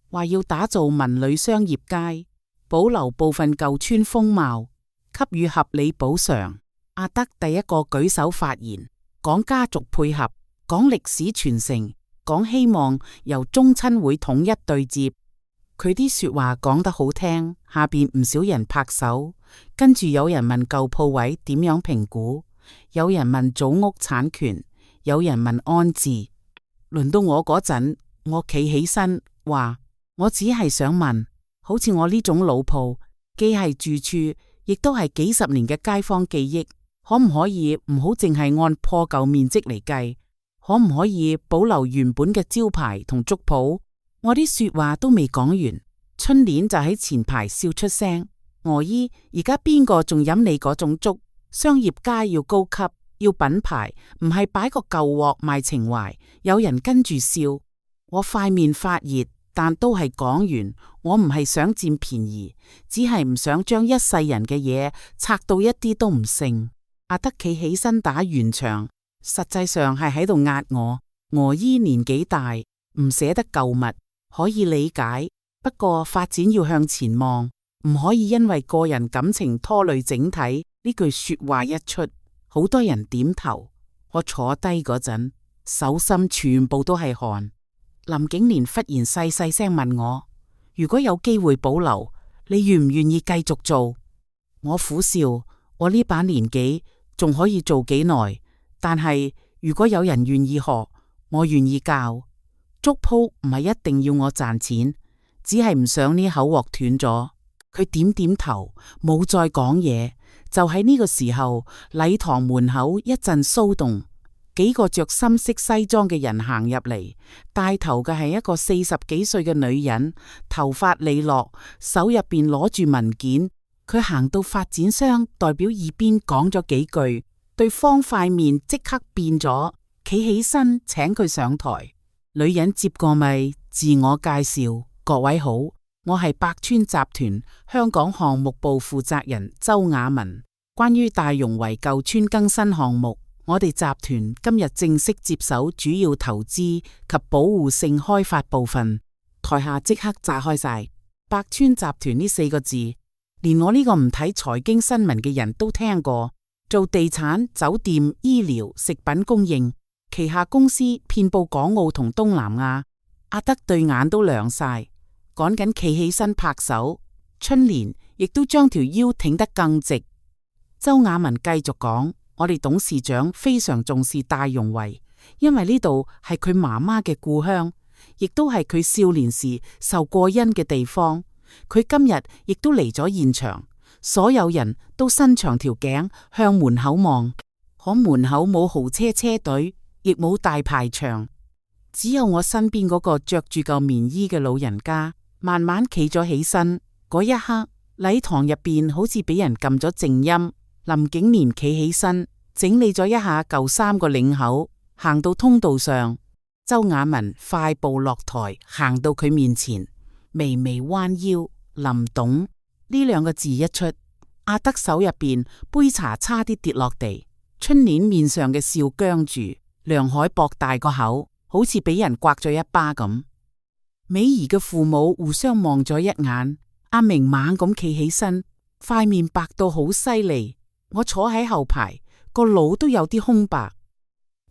話要打造文旅商業街，保留部分舊村風貌，給予合理補償。阿德第一個舉手發言，講家族配合，講歷史傳承，講希望由宗親會統一對接。佢啲說話講得好聽，下邊唔少人拍手。跟住有人問舊鋪位點樣評估，有人問祖屋產權，有人問安置。輪到我嗰陣，我企起身話：我只係想問，好似我呢種老鋪，既係住處，亦都係幾十年嘅街坊記憶，可唔可以唔好淨係按破舊面積嚟計？可唔可以保留原本嘅招牌同粥鋪？我啲說話都未講完，春蓮就喺前排笑出聲：娥姨，而家邊個仲飲你嗰種粥？商業街要高級，要品牌，唔係擺個舊鑊賣情懷。有人跟住笑，我塊面發熱，但都係講完。我唔係想佔便宜，只係唔想將一世人嘅嘢拆到一啲都唔剩。阿德企起身打圓場，實際上係喺度壓我。娥姨年紀大，唔捨得舊物，可以理解。不過發展要向前望，唔可以因為個人感情拖累整體。呢句說話一出，好多人點頭。我坐低嗰陣，手心全部都係汗。林景年忽然細細聲問我：如果有機會保留，你願唔願意繼續做？我苦笑，我呢把年紀仲可以做幾耐？但係如果有人願意學，我願意教。粥鋪唔係一定要我賺錢，只係唔想呢口鑊斷咗。佢點點頭，冇再講嘢，就喺呢個時候，禮堂門口一陣騷動，幾個着深色西裝嘅人行入嚟，帶頭嘅係一個40幾歲嘅女人，頭髮利落，手入邊攞住文件。佢行到發展商代表耳邊講咗幾句，對方塊面即刻變咗，企起身請佢上台。女人接過咪，自我介紹：各位好，我係百川集團香港項目部負責人周雅文。關於大榕圍舊村更新項目，我哋集團今日正式接手主要投資及保護性開發部分。台下即刻炸開晒，百川集團呢4個字，連我呢個唔睇財經新聞嘅人都聽過。做地產、酒店、醫療、食品供應，旗下公司遍佈港澳同東南亞。阿德對眼都亮晒，趕緊企起身拍手。春蓮亦都將條腰挺得更直。周雅文繼續講：我哋董事長非常重視大榕圍，因為呢度係佢媽媽嘅故鄉，亦都係佢少年時受過恩嘅地方。佢今日亦都嚟咗現場，所有人都伸長條頸向門口望，可門口冇豪車車隊，亦冇大排場，只有我身邊嗰個着住舊棉衣嘅老人家慢慢企咗起身。嗰一刻，禮堂入邊好似俾人撳咗靜音。林景蓮企起身，整理咗一下舊衫個領口，行到通道上。周雅文快步落台，行到佢面前，微微彎腰。林董呢2個字一出，阿德手入邊杯茶差啲跌落地。春蓮面上嘅笑僵住，梁海博大個口，好似俾人刮咗一巴咁。美儀嘅父母互相望咗一眼，阿明猛咁企起身，塊面白到好犀利。我坐喺後排，個腦都有啲空白。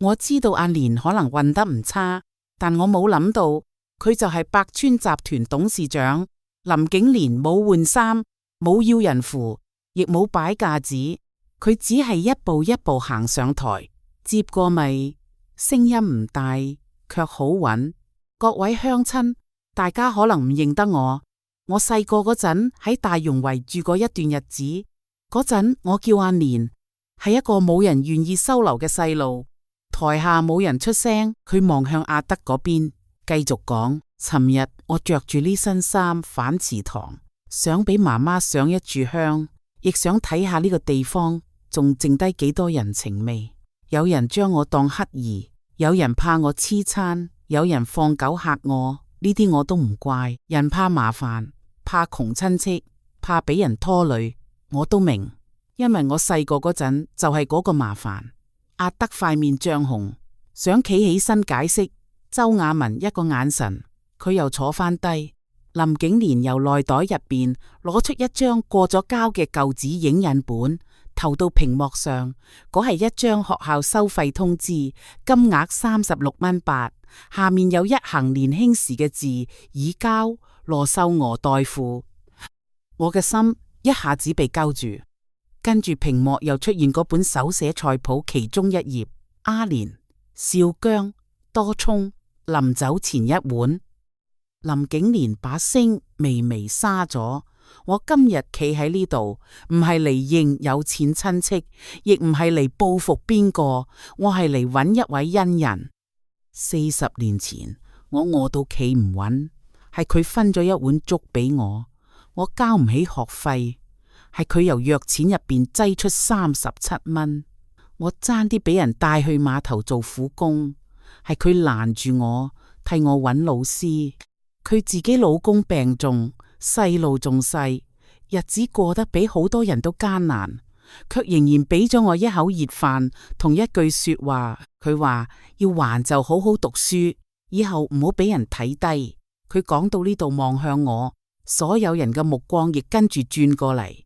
我知道阿蓮可能混得唔差，但我冇諗到佢就係百川集團董事長。林景蓮冇換衫，冇要人扶，亦冇擺架子，佢只係一步一步行上台，接過咪，聲音唔大，卻好穩。各位鄉親，大家可能唔認得我。我細個嗰陣喺大榕圍住過一段日子。嗰陣我叫阿蓮，係一個冇人願意收留嘅細路。台下冇人出聲，佢望向阿德嗰邊，繼續講：尋日我着住呢身衫返祠堂，想俾媽媽上一炷香，亦想睇下呢個地方仲剩低幾多人情味。有人將我當乞兒，有人怕我黐餐，有人放狗嚇我，呢啲我都唔怪。人怕麻煩，怕窮親戚，怕俾人拖累。我都明，因為我細個嗰陣就係嗰個麻煩。阿德塊面漲紅，想企起身解釋。周雅文一個眼神，佢又坐翻低。林景蓮由內袋入邊攞出一張過咗膠嘅舊紙影印本，投到屏幕上。嗰係一張學校收費通知，金額36.8蚊，下面有一行年輕時嘅字：已交，羅秀娥代付。我嘅心一下子被勾住，跟住屏幕又出現嗰本手寫菜譜其中一頁：阿蓮、紹薑、多蔥，臨走前一碗。林景蓮把聲微微沙咗。我今日企喺呢度，唔係嚟認有錢親戚，亦唔係嚟報復邊個，我係嚟揾一位恩人。40年前，我餓到企唔穩，係佢分咗一碗粥俾我。我交唔起學費，係佢由藥錢入邊擠出37蚊。我爭啲俾人帶去碼頭做苦工，係佢攔住我，替我揾老師。佢自己老公病重，細路仲細，日子過得比好多人都艱難，卻仍然俾咗我一口熱飯同一句說話。佢話要還就好好讀書，以後唔好俾人睇低。佢講到呢度望向我。所有人嘅目光亦跟住轉過嚟，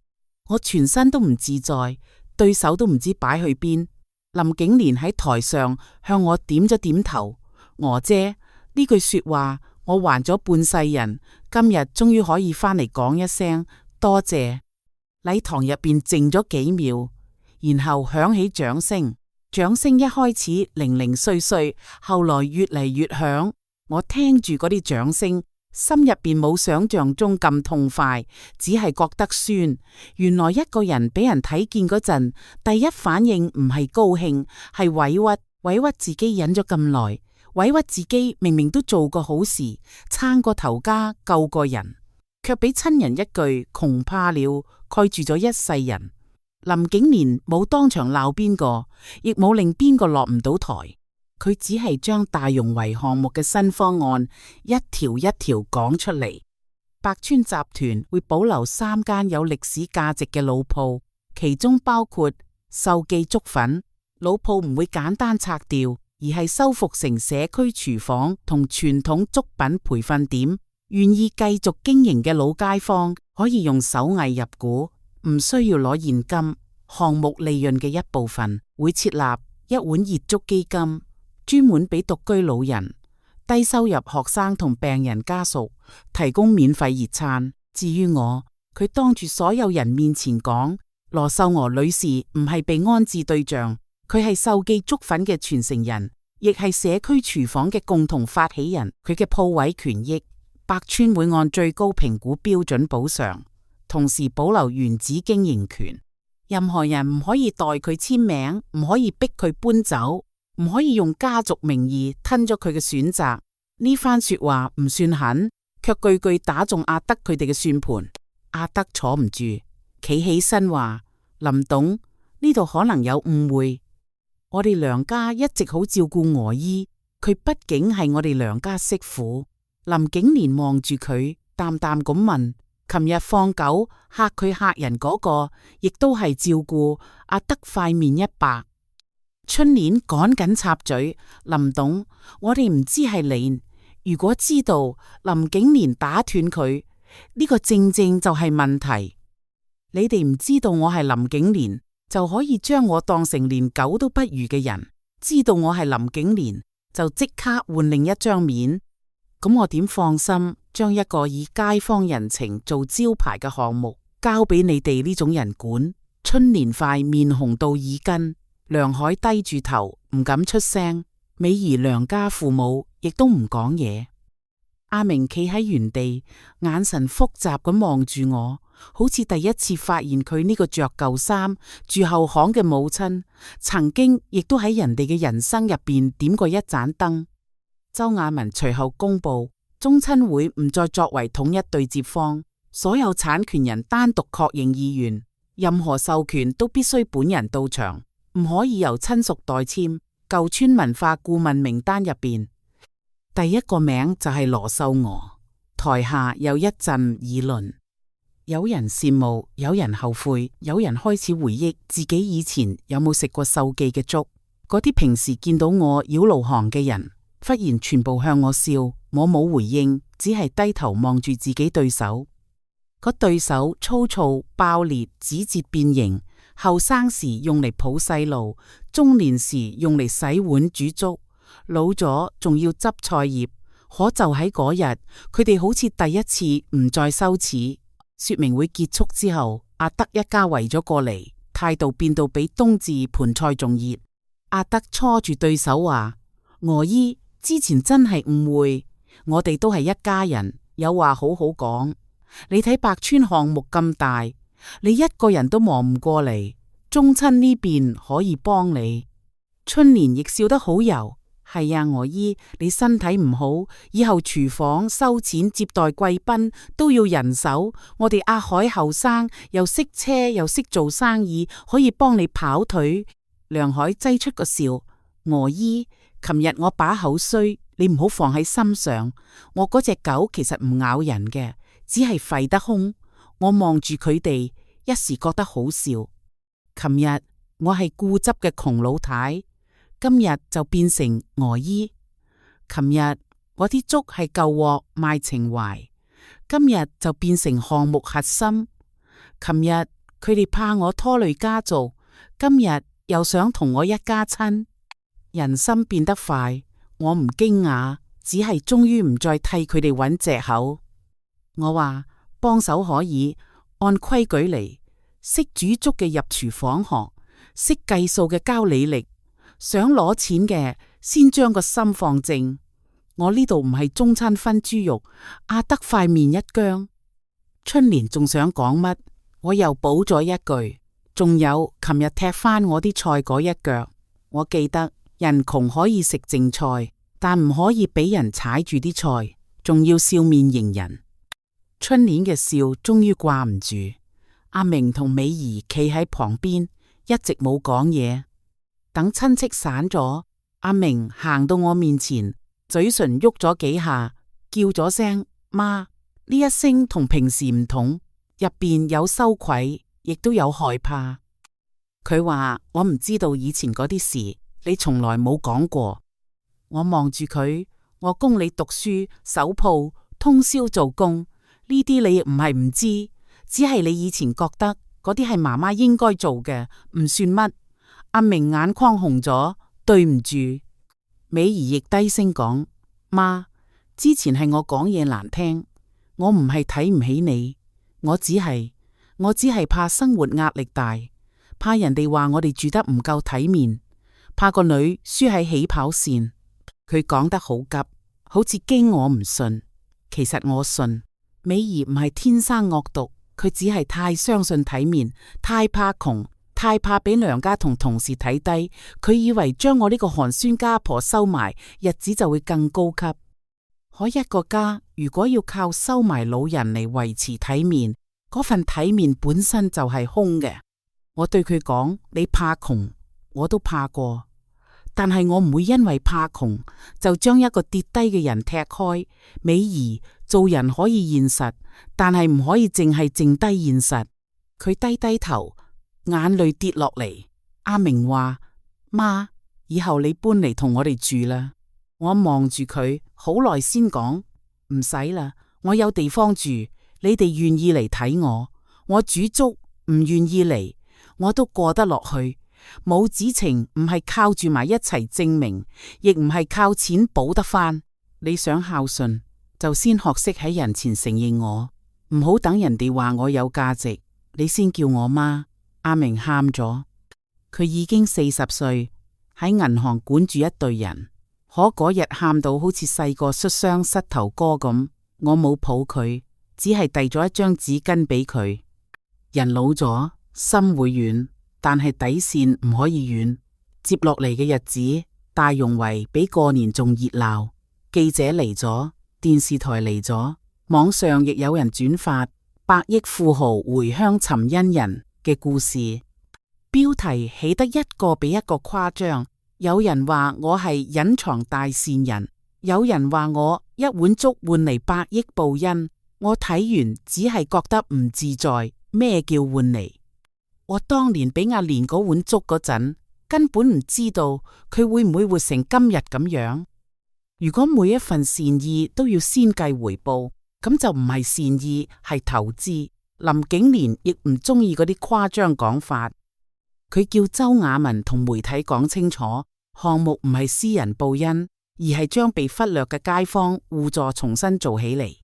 我全身都唔自在，對手都唔知擺去邊。林景蓮喺台上向我點咗點頭。娥姐，呢句說話我還咗半世人，今日終於可以翻嚟講一聲多謝。禮堂入邊靜咗幾秒，然後響起掌聲。掌聲一開始零零碎碎，後來越嚟越響。我聽住嗰啲掌聲，心入邊冇想象中咁痛快，只係覺得酸。原來一個人俾人睇見嗰陣，第一反應唔係高興，係委屈自己忍咗咁耐，委屈自己明明都做過好事，撐過頭家救過人，卻俾親人一句窮怕了，蓋住咗一世人。林景年冇當場鬧邊個，亦冇令邊個落唔到台。佢只係將大融圍項目嘅新方案一條一條講出嚟。百川集團會保留3間有歷史價值嘅老鋪，其中包括壽記粥粉。老鋪唔會簡單拆掉，而係修復成社區廚房同傳統粥品培訓點。願意繼續經營嘅老街坊可以用手藝入股，唔需要攞現金。項目利潤嘅一部分會設立一碗熱粥基金，專門俾獨居老人、低收入學生同病人家屬提供免費熱餐。至於我，佢當住所有人面前講，羅秀娥女士唔係被安置對象，佢係壽記粥粉嘅傳承人，亦係社區廚房嘅共同發起人。佢嘅鋪位權益，百川會按最高評估標準補償，同時保留原址經營權。任何人唔可以代佢簽名，唔可以逼佢搬走，唔可以用家族名義吞咗佢嘅選擇。呢番說話唔算狠，卻句句打中阿德佢哋嘅算盤。阿德坐唔住，企起身話：林董，呢度可能有誤會。我哋梁家一直好照顧娥姨，佢畢竟係我哋梁家媳婦。林景年望住佢，淡淡咁問：琴日放狗嚇佢客人嗰個，亦都係照顧。阿德塊面一白。春年趕緊插嘴：林董，我哋唔知係你。如果知道，林景年打斷佢：呢個正正就係問題。你哋唔知道我係林景年，就可以將我當成連狗都不如嘅人。知道我係林景年，就即刻換另一張面。咁我點放心將一個以街坊人情做招牌嘅項目交俾你哋呢種人管？春年塊面紅到耳根，梁海低住頭唔敢出聲，美兒梁家父母亦都唔講嘢。阿明企喺原地，眼神複雜咁望住我，好似第一次發現佢呢個着舊衫住後巷嘅母親，曾經亦都喺人哋嘅人生入邊點過一盞燈。周亞文隨後公布，宗親會唔再作為統一對接方，所有產權人單獨確認意願，任何授權都必須本人到場，唔可以由親屬代簽。舊村文化顧問名單入邊，第一個名就係羅秀娥。台下又一陣議論，有人羨慕，有人後悔，有人開始回憶自己以前有冇食過壽記嘅粥。嗰啲平時見到我繞路行嘅人，忽然全部向我笑，我冇回應，只係低頭望住自己對手。嗰對手粗糙爆裂，指節變形，後生時用嚟抱細路，中年時用嚟洗碗煮粥，老咗仲要執菜葉。可就喺嗰日，佢哋好似第一次唔再羞恥。說明會結束之後，阿德一家圍咗過嚟，態度變到比冬至盤菜仲熱。阿德搓住對手話：娥姨，之前真係誤會，我哋都係一家人，有話好好講。你睇百川項目咁大，你一個人都忙唔過嚟，宗親呢邊可以幫你。春年亦笑得好柔。係啊，娥姨，你身體唔好，以後廚房收錢接待貴賓都要人手。我哋阿海後生，又識車又識做生意，可以幫你跑腿。梁海擠出個笑：娥姨，琴日我把口衰，你唔好放喺心上。我嗰隻狗其實唔咬人嘅，只係吠得凶。我望住佢哋，一時覺得好笑。琴日我係固執嘅窮老太，今日就變成娥姨。琴日我啲粥係舊鑊賣情懷，今日就變成項目核心。琴日佢哋怕我拖累家族，今日又想同我一家親。人心變得快，我唔驚訝，只係終於唔再替佢哋揾藉口。我話幫手可以，按規矩嚟，識煮粥嘅入廚房學，識計數嘅交履歷。想攞錢嘅，先將個心放正。我呢度唔係中餐分豬肉，阿得塊面一僵。春蓮仲想講乜，我又補咗一句，仲有琴日踢翻我啲菜嗰一腳。我記得人窮可以食剩菜，但唔可以俾人踩住啲菜，仲要笑面迎人。春蓮嘅笑終於掛唔住，阿明同美儀企喺旁邊，一直冇講嘢。等親戚散咗，阿明行到我面前，嘴唇喐咗幾下，叫咗聲媽。呢一聲同平時唔同，入邊有羞愧，亦都有害怕。佢話我唔知道以前嗰啲事，你從來冇講過。我望住佢，我供你讀書、手鋪、通宵做工，呢啲你唔係唔知，只係你以前覺得嗰啲係媽媽應該做嘅，唔算乜。阿明眼眶紅咗，對唔住。美儀亦低聲講，媽，之前係我講嘢難聽。我唔係睇唔起你，我只係怕生活壓力大，怕人哋話我哋住得唔夠體面，怕個女輸喺起跑線。佢講得好急，好似驚我唔信。其實我信。美儀唔係天生惡毒，佢只係太相信體面，太怕窮，太怕俾娘家同同事睇低。佢以為將我呢個寒酸家婆收埋，日子就會更高級。可一個家如果要靠收埋老人嚟維持體面，嗰份體面本身就係空嘅。我對佢講，你怕窮，我都怕過，但係我唔會因為怕窮就將一個跌低嘅人踢開。美儀，做人可以現實，但係唔可以淨係剩低現實。佢低低頭，眼淚跌落嚟。阿明話，媽，以後你搬嚟同我哋住啦。我望住佢，好耐先講，唔使啦，我有地方住，你哋願意嚟睇我，我煮粥，唔願意嚟，我都過得落去。母子情唔係靠住埋一齊證明，亦唔係靠錢補得返。你想孝順，就先學識喺人前承認我，唔好等人哋話我有價值，你先叫我媽。阿明喊咗，佢已經40歲，喺銀行管住一隊人。可嗰日喊到好似細個摔傷膝頭哥咁，我冇抱佢，只係遞咗一張紙巾俾佢。人老咗，心會軟，但係底線唔可以軟。接落嚟嘅日子，大容圍比過年仲熱鬧，記者嚟咗，電視台嚟咗，網上亦有人轉發100億富豪回鄉尋恩人嘅故事，標題起得一個比一個誇張。有人話我係隱藏大善人，有人話我一碗粥換嚟100億報恩。我睇完只係覺得唔自在。咩叫換嚟？我當年俾阿蓮嗰碗粥嗰陣，根本唔知道佢會唔會活成今日咁樣。如果每一份善意都要先計回報，咁就唔係善意，係投資。林景蓮亦唔中意嗰啲誇張講法。佢叫周雅文同媒體講清楚，項目唔係私人報恩，而係將被忽略嘅街坊互助重新做起嚟。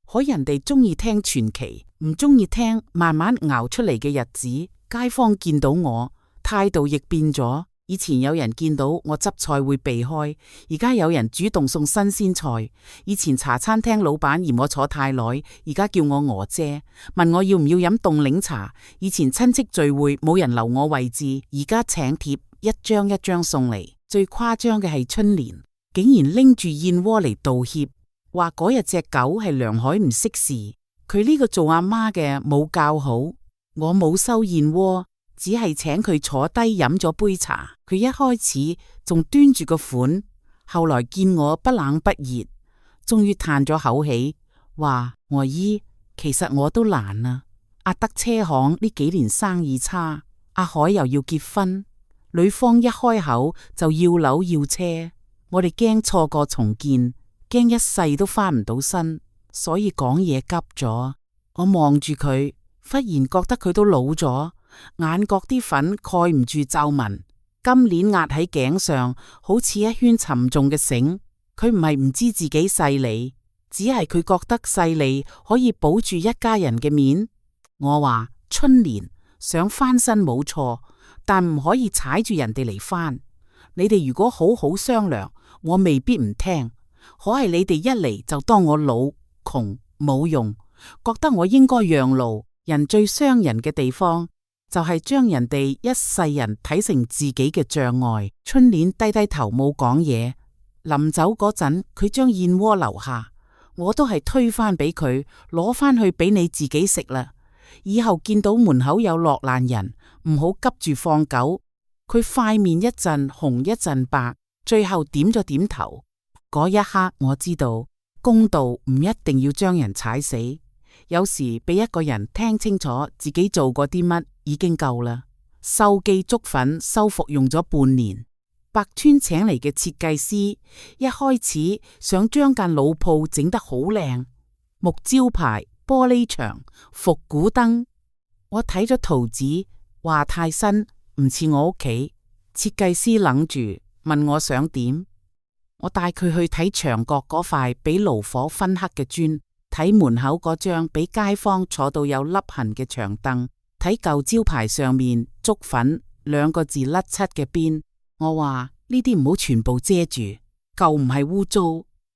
可人哋中意聽傳奇，唔中意聽慢慢熬出嚟嘅日子。街坊見到我，態度亦變咗。以前有人見到我執菜會避開，而家有人主動送新鮮菜。以前茶餐廳老闆嫌我坐太耐，而家叫我娥姐，問我要唔要飲凍檸茶。以前親戚聚會冇人留我位置，而家請帖一張一張送嚟。最誇張嘅係春蓮，竟然拎住燕窩嚟道歉，話嗰日隻狗係梁海唔識事，佢呢個做阿媽嘅冇教好。我冇收燕窩，只係請佢坐低飲咗杯茶。佢一開始仲端住個款，後來見我不冷不熱，終於嘆咗口氣，話我姨，其實我都難啊。阿德車行呢幾年生意差，阿海又要結婚，女方一開口就要樓要車，我哋驚錯過重建，驚一世都翻唔到身，所以講嘢急咗。我望住佢，忽然覺得佢都老咗，眼角啲粉蓋唔住皺紋，金鏈壓喺頸上，好似一圈沉重嘅繩。佢唔係唔知自己勢利，只係佢覺得勢利可以保住一家人嘅面。我話春蓮想翻身冇錯，但唔可以踩住人哋嚟翻。你哋如果好好商量，我未必唔聽。可係你哋一嚟就當我老窮冇用，覺得我應該讓路。人最傷人嘅地方就係將人哋一世人睇成自己嘅障礙。春年低低頭冇講嘢，臨走嗰陣佢將燕窩留下，我都係推返俾佢，攞返去俾你自己食啦。以後見到門口有落難人，唔好急住放狗。佢塊面一陣紅一陣白，最後點咗點頭。嗰一刻我知道公道唔一定要將人踩死，有時俾一個人聽清楚自己做過啲乜已經夠啦。鏽記竹粉修復用咗半年，百川請嚟嘅設計師一開始想將間老鋪整得好靚，木招牌、玻璃牆、復古燈。我睇咗圖紙，話太新，唔似我屋企。設計師愣住問我想點，我帶佢去睇牆角嗰塊俾爐火燻黑嘅磚，睇門口嗰張俾街坊坐到有凹痕嘅長凳，睇舊招牌上面竹粉兩個字甩漆嘅邊。我話呢啲唔好全部遮住，舊唔係污糟，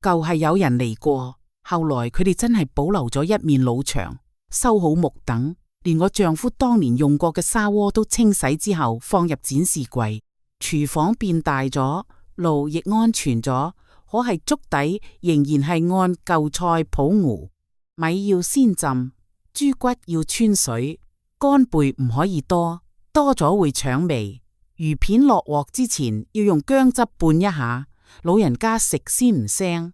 舊係有人嚟過。後來佢哋真係保留咗一面老牆，收好木凳，連我丈夫當年用過嘅砂鍋都清洗之後放入展示櫃。廚房變大咗，爐亦安全咗，可係粥底仍然係按舊菜譜熬，米要先浸，豬骨要穿水，乾貝唔可以多，多咗會搶味。魚片落鑊之前要用薑汁拌一下，老人家食先唔腥。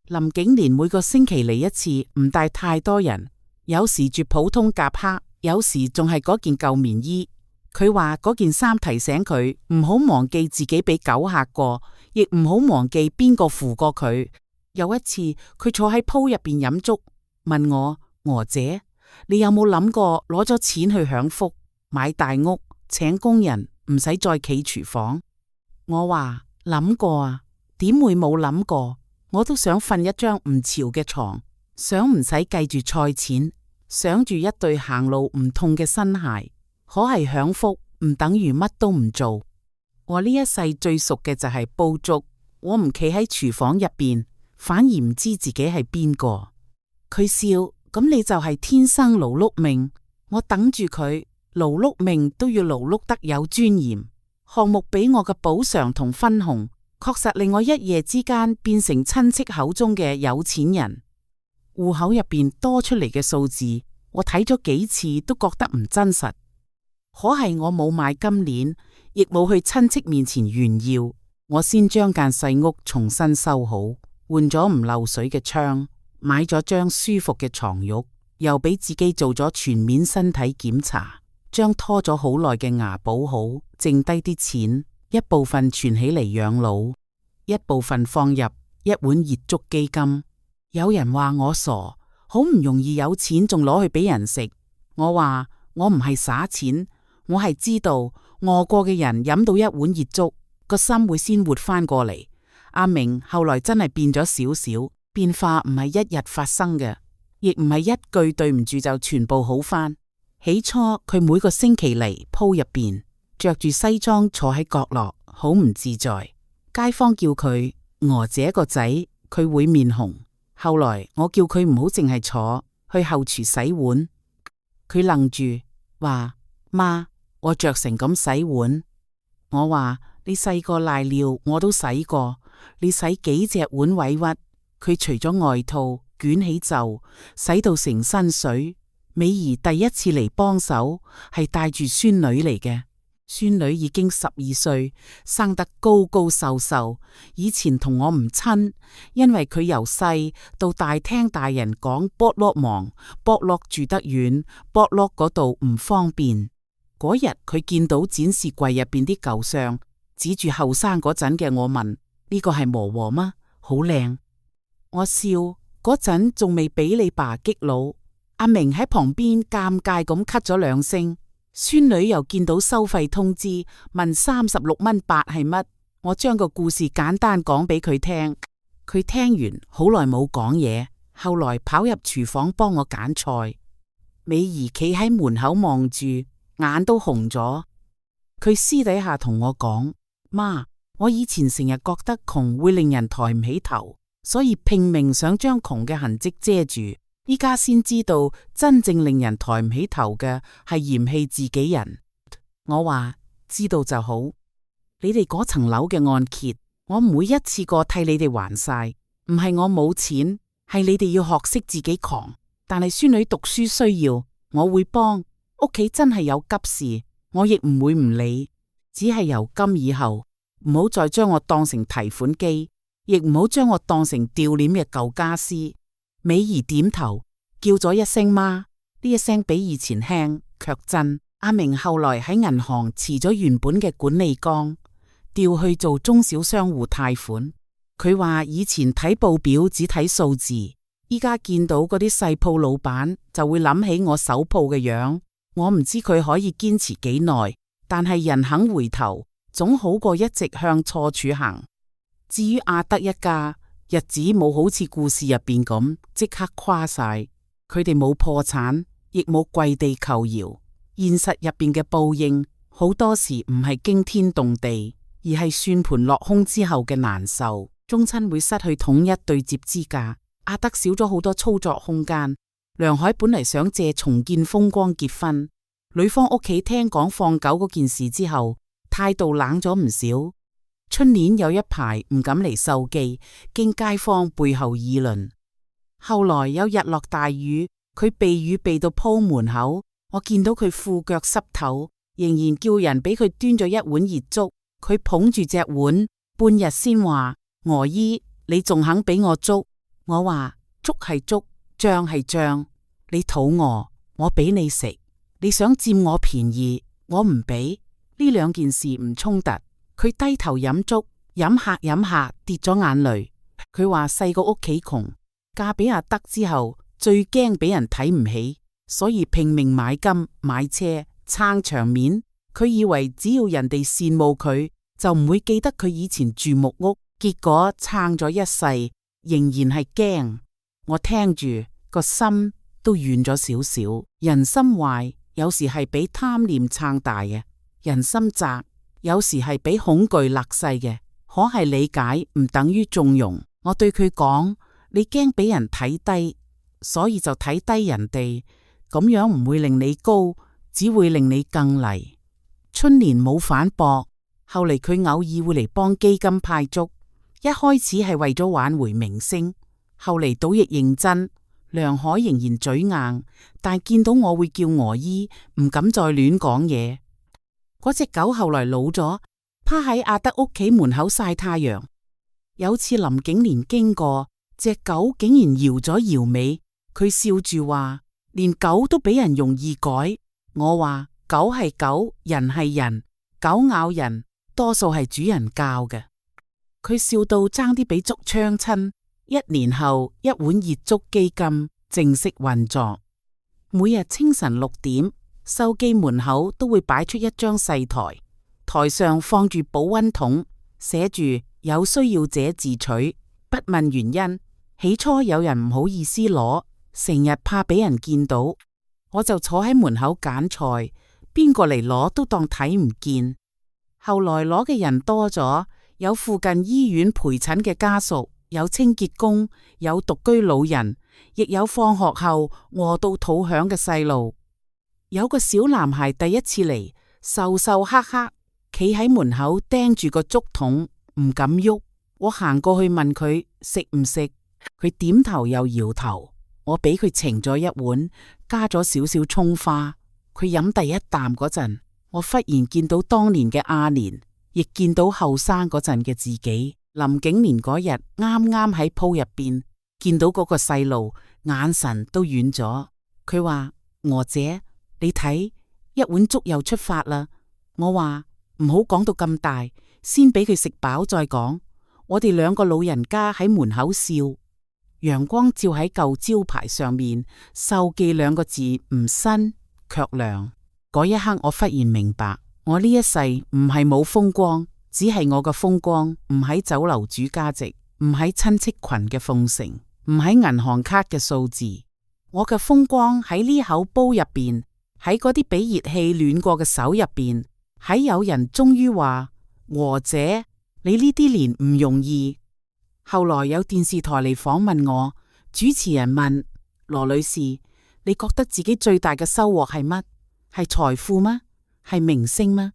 林景蓮每個星期嚟一次，唔帶太多人，有時着普通夾克，有時仲係嗰件舊棉衣。佢話嗰件衫提醒佢唔好忘記自己俾狗嚇過，亦唔好忘記邊個扶過佢。有一次佢坐喺鋪入邊飲粥，問我：娥姐，你有冇諗過攞咗錢去享福，買大屋，請工人，唔使再企廚房？我話諗過啊，點會冇諗過？我都想瞓一張唔潮嘅床，想唔使計住菜錢，想住一對行路唔痛嘅新鞋。可係享福唔等於乜都唔做。我呢一世最熟嘅就係煲粥，我唔企喺廚房入邊，反而唔知自己係邊個。佢笑，咁你就係天生勞碌命。我等住佢，勞碌命都要勞碌得有尊嚴。項目俾我嘅補償同分紅，確實令我一夜之間變成親戚口中嘅有錢人。戶口入邊多出嚟嘅數字，我睇咗幾次都覺得唔真實。可係我冇買金鏈，亦冇去親戚面前炫耀。我先將間細屋重新修好，換咗唔漏水嘅窗，買咗張舒服嘅床褥，又俾自己做咗全面身體檢查，將拖咗好耐嘅牙補好，剩低啲錢，一部分存起嚟養老，一部分放入一碗熱粥基金。有人話我傻，好唔容易有錢仲攞去俾人食。我話我唔係耍錢。我係知道餓過嘅人飲到一碗熱粥，個心會先活翻過嚟。阿明後來真係變咗少少，變化唔係一日發生嘅，亦唔係一句對唔住就全部好翻。起初佢每個星期嚟鋪入邊，着住西裝坐喺角落，好唔自在。街坊叫佢娥姐個仔，佢會面紅。後來我叫佢唔好淨係坐，去後廚洗碗，佢愣住話：媽，我着成咁洗碗。我話你細個瀨尿我都洗過，你洗幾隻碗委屈。佢除咗外套捲起袖，洗到成身水。美儀第一次嚟幫手係帶住孫女嚟嘅，孫女已經12歲，生得高高瘦瘦。以前同我唔親，因為佢由細到大聽大人講卜落忙，卜落住得遠，卜落嗰度唔方便。嗰日佢見到展示櫃入邊啲舊相，指住後生嗰陣嘅我問：呢個係嬤嬤嗎？好靚。我笑，嗰陣仲未俾你爸激老。阿明喺旁邊尷尬咁咳咗兩聲。孫女又見到收費通知，問36.8係乜？我將個故事簡單講俾佢聽。佢聽完好耐冇講嘢，後來跑入廚房幫我揀菜。美儀企喺門口望住，眼都紅咗。佢私底下同我講：媽，我以前成日覺得窮會令人抬唔起頭，所以拼命想將窮嘅痕跡遮住。依家先知道真正令人抬唔起頭嘅係嫌棄自己人。我話知道就好。你哋嗰層樓嘅按揭，我唔會一次過替你哋還晒。唔係我冇錢，係你哋要學識自己扛。但係孫女讀書需要，我會幫。屋企真係有急事，我亦唔會唔理。只係由今以後，唔好再將我當成提款機，亦唔好將我當成吊鏈嘅舊家私。美儀點頭，叫咗一聲媽，呢一聲比以前輕卻真。阿明後來喺銀行辭咗原本嘅管理崗，調去做中小商戶貸款。佢話以前睇報表只睇數字，依家見到嗰啲細鋪老闆就會諗起我手鋪嘅樣。我唔知佢可以堅持幾耐，但係人肯回頭，總好過一直向錯處行。至於阿德一家，日子冇好似故事入邊咁即刻垮晒，佢哋冇破產，亦冇跪地求饒。現實入邊嘅報應，好多時唔係驚天動地，而係算盤落空之後嘅難受。宗親會失去統一對接之價，阿德少咗好多操作空間。梁海本嚟想借重建風光結婚，女方屋企聽講放狗嗰件事之後，態度冷咗唔少。春年有一排唔敢嚟壽記，經街坊背後議論。後來有日落大雨，佢避雨避到鋪門口，我見到佢褲腳濕透，仍然叫人俾佢端咗一碗熱粥。佢捧住隻碗，半日先話：娥姨，你仲肯俾我粥？我話粥係粥，醬係醬，你肚餓，我俾你食。你想佔我便宜，我唔俾。呢兩件事唔衝突。佢低頭飲粥，飲下跌咗眼淚。佢話細個屋企窮，嫁俾阿德之後最驚俾人睇唔起，所以拼命買金買車撐場面。佢以為只要人哋羨慕佢，就唔會記得佢以前住木屋。結果撐咗一世，仍然係驚。我聽住個心都軟咗少少。人心壞，有時係俾貪念撐大嘅；人心窄，有時係俾恐懼勒細嘅。可係理解唔等於縱容。我對佢講：你驚俾人睇低，所以就睇低人哋，咁樣唔會令你高，只會令你更泥。春年冇反駁，後嚟佢偶爾會嚟幫基金派粥。一開始係為咗挽回名聲，後嚟倒亦認真。梁海仍然嘴硬，但見到我會叫娥姨，唔敢再亂講嘢。嗰隻狗後來老咗，趴喺阿德屋企門口曬太陽。有次林景年經過，隻狗竟然搖咗搖尾，佢笑住話：連狗都俾人容易改。我話狗係狗，人係人，狗咬人多數係主人教嘅。佢笑到爭啲俾粥嗆親。1年後，一碗熱粥基金正式運作。每日清晨6點，壽記門口都會擺出一張細台，台上放住保溫桶，寫住有需要者自取，不問原因。起初有人唔好意思攞，成日怕俾人見到，我就坐喺門口揀菜，邊個嚟攞都當睇唔見。後來攞嘅人多咗，有附近醫院陪診嘅家屬，有清潔工，有獨居老人，亦有放學後餓到肚響嘅細路。有個小男孩第一次嚟，瘦瘦黑黑，企喺門口盯住個粥桶，唔敢喐。我行過去問佢食唔食，佢點頭又搖頭。我俾佢盛咗一碗，加咗少少蔥花。佢飲第一啖嗰陣，我忽然見到當年嘅阿年，亦見到後生嗰陣嘅自己。林景年嗰日啱啱喺鋪入邊見到嗰個細路，眼神都軟咗。佢話：娥姐，你睇，一碗粥又出發啦。我話唔好講到咁大，先俾佢食飽再講。我哋兩個老人家喺門口笑，陽光照喺舊招牌上面，壽記兩個字唔新卻亮。嗰一刻我忽然明白，我呢一世唔係冇風光，只係我嘅風光唔喺酒樓主家席，唔喺親戚群嘅奉承，唔喺銀行卡嘅數字。我嘅風光喺呢口煲入邊，喺嗰啲俾熱氣暖過嘅手入邊，喺有人終於話：娥姐，你呢啲年唔容易。後來有電視台嚟訪問我，主持人問羅女士，你覺得自己最大嘅收穫係乜？係財富嗎？係明星嗎？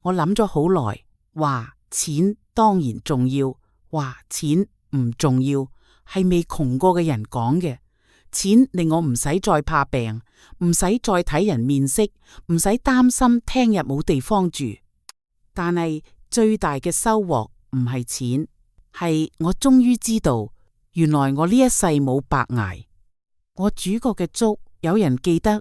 我諗咗好耐，話錢當然重要，話錢唔重要，係未窮過嘅人講嘅。錢令我唔使再怕病，唔使再睇人面色，唔使擔心聽日冇地方住。但係最大嘅收穫唔係錢，係我終於知道，原來我呢一世冇白捱。我煮過嘅粥，有人記得；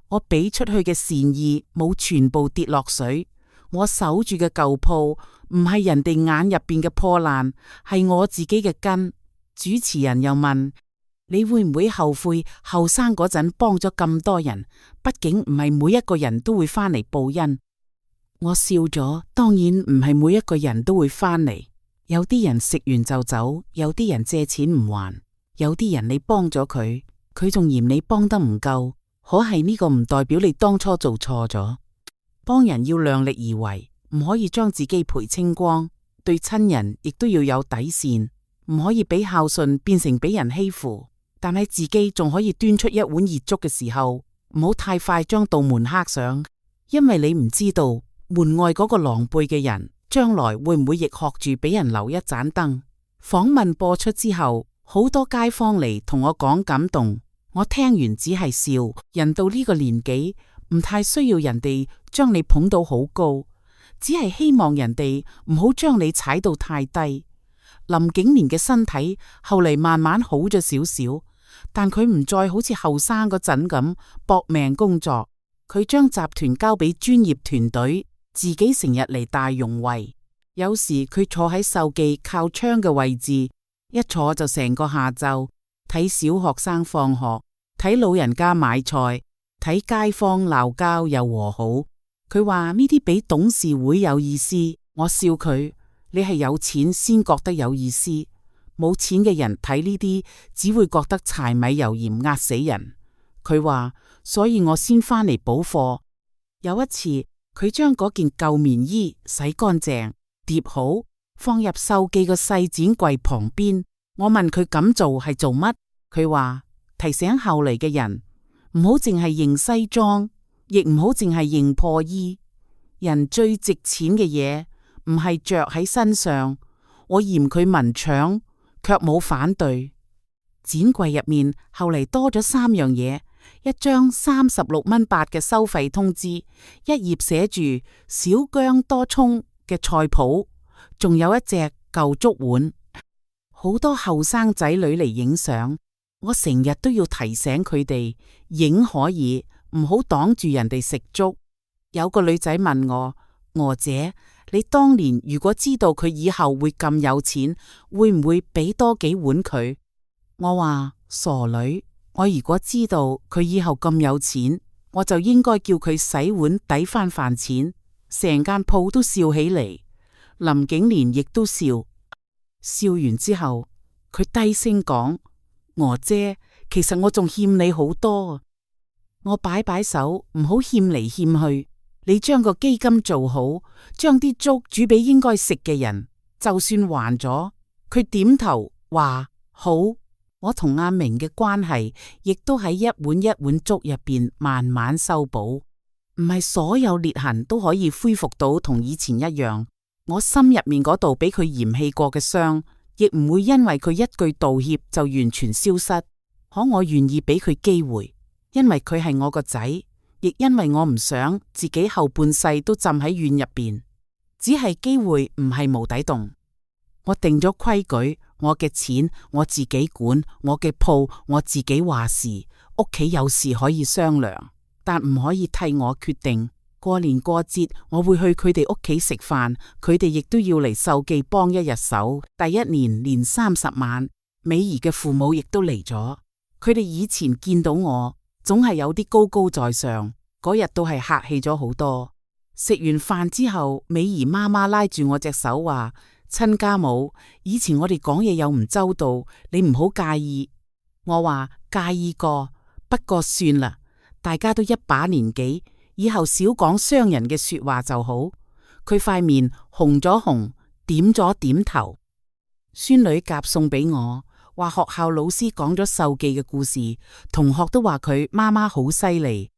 我俾出去嘅善意，冇全部跌落水。我守住嘅舊鋪，唔係人哋眼入邊嘅破爛，係我自己嘅根。主持人又問：你會唔會後悔後生嗰陣幫咗咁多人？畢竟唔係每一個人都會翻嚟報恩。我笑咗，當然唔係每一個人都會翻嚟。有啲人食完就走，有啲人借錢唔還，有啲人你幫咗佢，佢仲嫌你幫得唔夠。可係呢個唔代表你當初做錯咗。幫人要量力而為，唔可以將自己賠清光。對親人亦都要有底線，唔可以俾孝順變成俾人欺負。但係自己仲可以端出一碗熱粥嘅時候，唔好太快將道門黑上，因為你唔知道門外嗰個狼狽嘅人將來會唔會亦學住俾人留一盞燈。訪問播出之後，好多街坊嚟同我講感動，我聽完只係笑。人到呢個年紀，唔太需要人哋將你捧到好高，只係希望人哋唔好將你踩到太低。林景年嘅身體後嚟慢慢好咗少少，但佢唔再好似後生嗰陣咁搏命工作。佢將集團交俾專業團隊，自己成日嚟大容圍。有時佢坐喺售記靠窗嘅位置，一坐就成個下晝，睇小學生放學，睇老人家買菜，睇街坊鬧交又和好。佢話呢啲比董事會有意思。我笑佢：你係有錢先覺得有意思，冇錢嘅人睇呢啲只會覺得柴米油鹽壓死人。佢話：所以我先返嚟補貨。有一次，佢將嗰件舊棉衣洗乾淨，疊好，放入售記個細展櫃旁邊。我問佢咁做係做乜？佢話提醒後嚟嘅人唔好淨係認西裝，亦唔好淨係認破衣。人最值錢嘅嘢唔係着喺身上。我嫌佢文搶，卻冇反對。展櫃入面後嚟多咗3樣嘢：一張36.8嘅收費通知，一頁寫住少薑多蔥嘅菜譜，仲有一隻舊竹碗。好多後生仔女嚟影相，我成日都要提醒佢哋，影可以，唔好擋住人哋食粥。有個女仔問我：娥姐，你當年如果知道佢以後會咁有錢，會唔會俾多幾碗佢？我話：傻女，我如果知道佢以後咁有錢，我就應該叫佢洗碗抵翻飯錢。成間鋪都笑起嚟，林景年亦都笑。笑完之後，佢低聲講：娥姐，其實我仲欠你好多。我擺擺手，唔好欠嚟欠去。你將個基金做好，將啲粥煮俾應該食嘅人，就算還咗。佢點頭話好。我同阿明嘅關係亦都喺一碗一碗粥入邊慢慢修補。唔係所有裂痕都可以恢復到同以前一樣。我心入面嗰度俾佢嫌棄過嘅傷，亦唔會因為佢一句道歉就完全消失。可我願意俾佢機會，因為佢係我個仔，亦因為我唔想自己後半世都浸喺怨入邊。只係機會，唔係無底洞。我定咗規矩，我嘅錢我自己管，我嘅鋪我自己話事。屋企有事可以商量，但唔可以替我決定。過年過節我會去佢哋屋企食飯，佢哋亦都要嚟售記幫一日手。第一年年30晚，美儀嘅父母亦都嚟咗。佢哋以前見到我，總係有啲高高在上，嗰日都係客氣咗好多。食完飯之後，美儀媽媽拉住我隻手話：親家母，以前我哋講嘢有唔周到，你唔好介意。我話介意過，不過算啦，大家都一把年紀，以後少講傷人嘅說話就好。佢塊面紅咗紅，點咗點頭。孫女夾送俾我，話學校老師講咗壽記嘅故事，同學都話佢媽媽好犀利。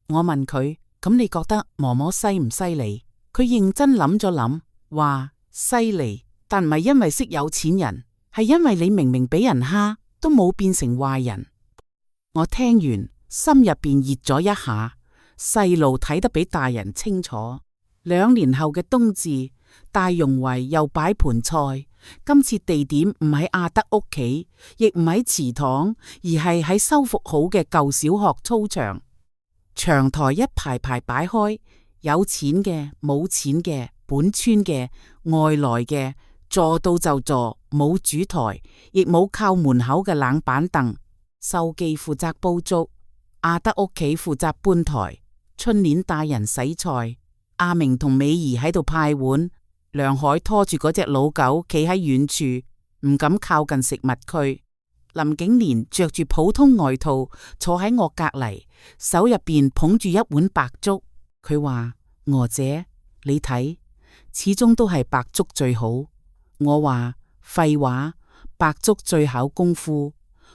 我問佢：咁你覺得嬤嬤犀唔犀利？佢認真諗咗諗，話犀利，但唔係因為識有錢人，係因為你明明俾人蝦，都冇變成壞人。我聽完，心入邊熱咗一下。細路睇得比大人清楚。2年後嘅冬至，大容圍又擺盤菜。今次地點唔喺阿德屋企，亦唔喺祠堂，而係喺修復好嘅舊小學操場。長台一排排擺開，有錢嘅、冇錢嘅、本村嘅、外來嘅，坐到就坐，冇主台，亦冇靠門口嘅冷板凳。壽記負責煲粥，阿德屋企負責搬台。春年大人洗菜，阿明同美儀喺度派碗，梁海拖住嗰隻老狗企喺遠處，唔敢靠近食物區。林景蓮着住普通外套坐喺我隔籬，手入邊捧住一碗白粥。佢話：娥姐，你睇，始終都係白粥最好。我話：廢話，白粥最考功夫。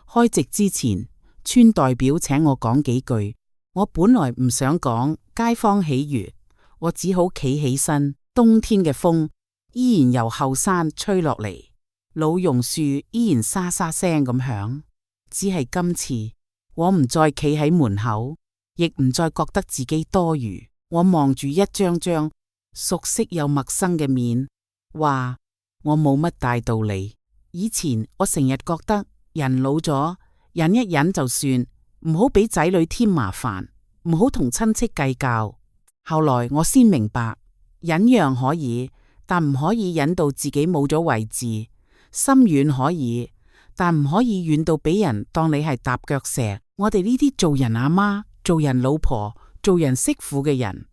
開席之前，村代表請我講幾句。我本來唔想講街坊喜悅，我只好企起身。冬天嘅風依然由後山吹落嚟，老榕樹依然沙沙聲咁響。只係今次，我唔再企喺門口，亦唔再覺得自己多餘。我望住一張張熟悉又陌生嘅面，話我冇乜大道理。以前我成日覺得人老咗，忍一忍就算。唔好俾仔女添麻煩，唔好同親戚計較。後來我先明白，忍讓可以，但唔可以忍到自己冇咗位置。心軟可以，但唔可以軟到俾人當你係踏腳石。我哋呢啲做人阿媽、做人老婆、做人媳婦嘅人，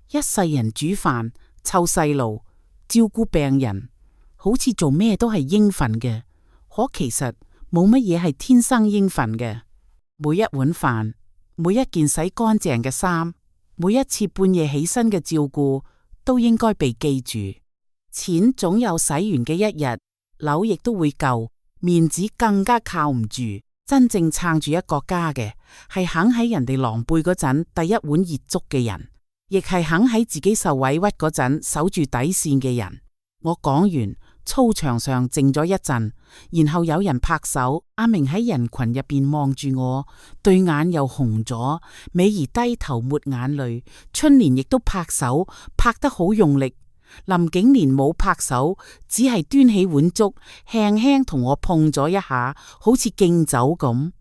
一世人煮飯、湊細路、照顧病人，好似做咩都係應份嘅。可其實冇乜嘢係天生應份嘅。每一碗飯，每一件洗乾淨嘅衫，每一次半夜起身嘅照顧，都應該被記住。錢總有使完嘅一日，樓亦都會舊，面子更加靠唔住。真正撐住一個家嘅，係肯喺人哋狼狽嗰陣第一碗熱粥嘅人，亦係肯喺自己受委屈嗰陣守住底線嘅人。我講完，操場上靜咗一陣，然後有人拍手。阿明喺人群入邊望住我，對眼又紅咗。美儀低頭抹眼淚，春蓮亦都拍手，拍得好用力。林景蓮冇拍手，只係端起碗粥，輕輕同我碰咗一下，好似敬酒咁。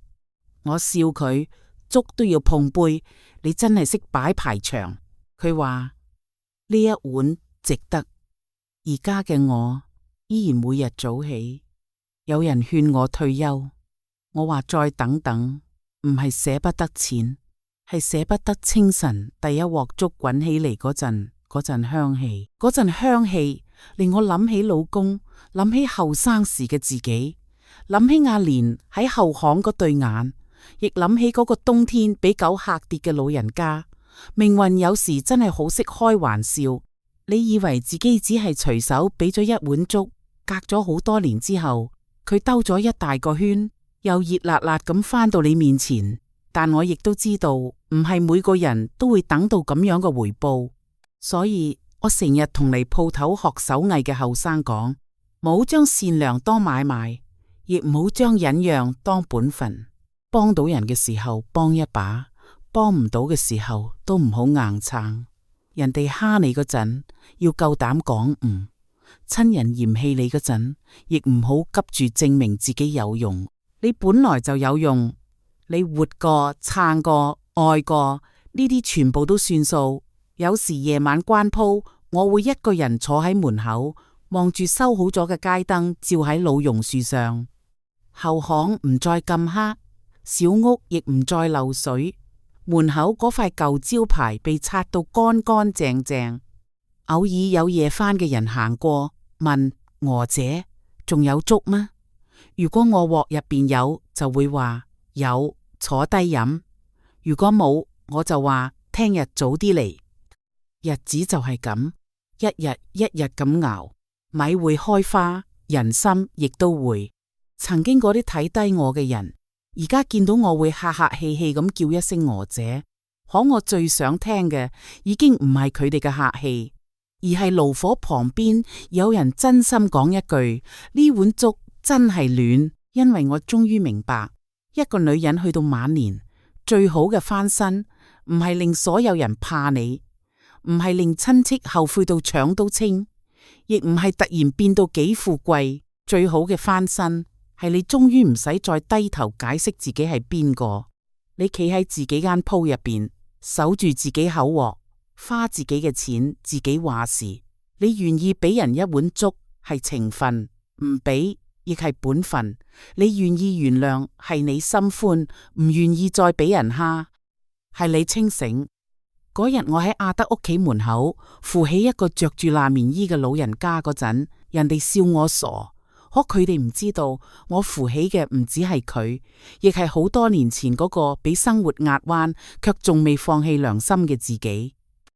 我笑佢，粥都要碰杯，你真係識擺排場。佢話呢一碗值得。而家嘅我依然每日早起，有人勸我退休，我話再等等，唔係捨不得錢，係捨不得清晨第一鑊粥滾起嚟嗰陣香氣。嗰陣香氣令我諗起老公，諗起後生時嘅自己，諗起阿蓮喺後巷嗰對眼，亦諗起嗰個冬天俾狗嚇跌嘅老人家。命運有時真係好識開玩笑。你以為自己只係隨手俾咗一碗粥，隔咗好多年之後，佢兜咗一大個圈，又熱辣辣咁返到你面前。但我亦都知道，唔係每個人都會等到咁樣嘅回報。所以我成日同嚟鋪頭學手藝嘅後生講，冇將善良當買賣，亦唔好將忍讓當本分。幫到人嘅時候幫一把，幫唔到嘅時候都唔好硬撐。人哋蝦你嗰陣，要夠膽講唔；親人嫌棄你嗰陣，亦唔好急住證明自己有用。你本來就有用，你活過、撐過、愛過，呢啲全部都算數。有時夜晚關鋪，我會一個人坐喺門口，望住修好咗嘅街燈照喺老榕樹上。後巷唔再咁黑，小屋亦唔再漏水。門口嗰塊舊招牌被擦到乾乾淨淨，偶爾有夜返嘅人行過，問娥姐仲有粥嗎？如果我鑊入邊有，就會話有，坐低飲；如果冇，我就話聽日早啲嚟。日子就係咁，一日一日咁熬，米會開花，人心亦都會。曾經嗰啲睇低我嘅人，而家見到我會客客氣氣咁叫一聲娥姐，可我最想聽嘅已經唔係佢哋嘅客氣，而係爐火旁邊有人真心講一句：呢碗粥真係暖。因為我終於明白，一個女人去到晚年，最好嘅翻身，唔係令所有人怕你，唔係令親戚後悔到腸都青，亦唔係突然變到幾富貴。最好嘅翻身，係你終於唔使再低頭解釋自己係邊個，你企喺自己間鋪入邊，守住自己口鑊，花自己嘅錢，自己話事。你願意俾人一碗粥係情分，唔俾亦係本分。你願意原諒係你心寬，唔願意再俾人蝦係你清醒。嗰日我喺阿德屋企門口扶起一個着住爛棉衣嘅老人家嗰陣，人哋笑我傻，可佢哋唔知道我扶起嘅唔止係佢，亦係好多年前嗰個俾生活壓彎卻仲未放棄良心嘅自己。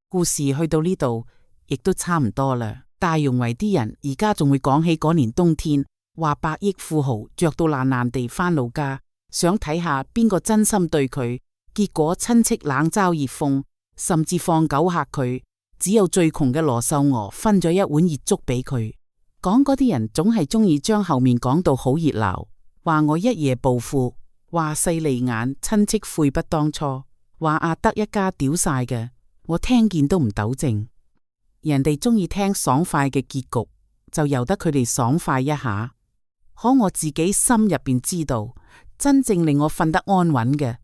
故事去到呢度亦都差唔多啦。大容圍啲人而家仲會講起嗰年冬天，話百億富豪着到爛爛地返老家，想睇下邊個真心對佢，結果親戚冷嘲熱諷，甚至放狗嚇佢。只有最窮嘅羅秀娥分咗一碗熱粥俾佢。講嗰啲人總係中意將後面講到好熱鬧，話我一夜暴富，話勢利眼親戚悔不當初，話阿德一家屌晒嘅，我聽見都唔糾正。人哋中意聽爽快嘅結局，就由得佢哋爽快一下。可我自己心入邊知道，真正令我瞓得安穩嘅，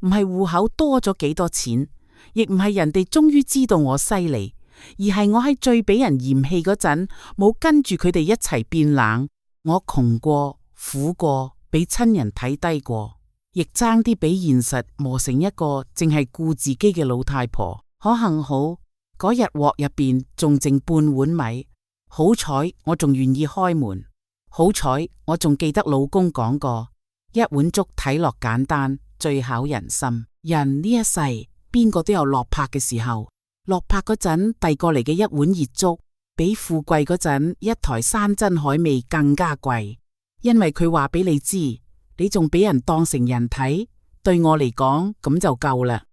唔係戶口多咗幾多錢，亦唔係人哋終於知道我犀利，而係我喺最俾人嫌棄嗰陣，冇跟住佢哋一齊變冷。我窮過、苦過，俾親人睇低過，亦爭啲俾現實磨成一個淨係顧自己嘅老太婆。可幸好嗰日鑊入邊仲剩半碗米，好彩我仲願意開門。好彩我仲記得老公講過，一碗粥睇落簡單，最考人心。人呢一世邊個都有落魄嘅時候，落魄嗰陣遞過嚟嘅一碗熱粥，比富貴嗰陣一台山珍海味更加貴。因為佢話俾你知，你仲俾人當成人睇，對我嚟講咁就夠啦。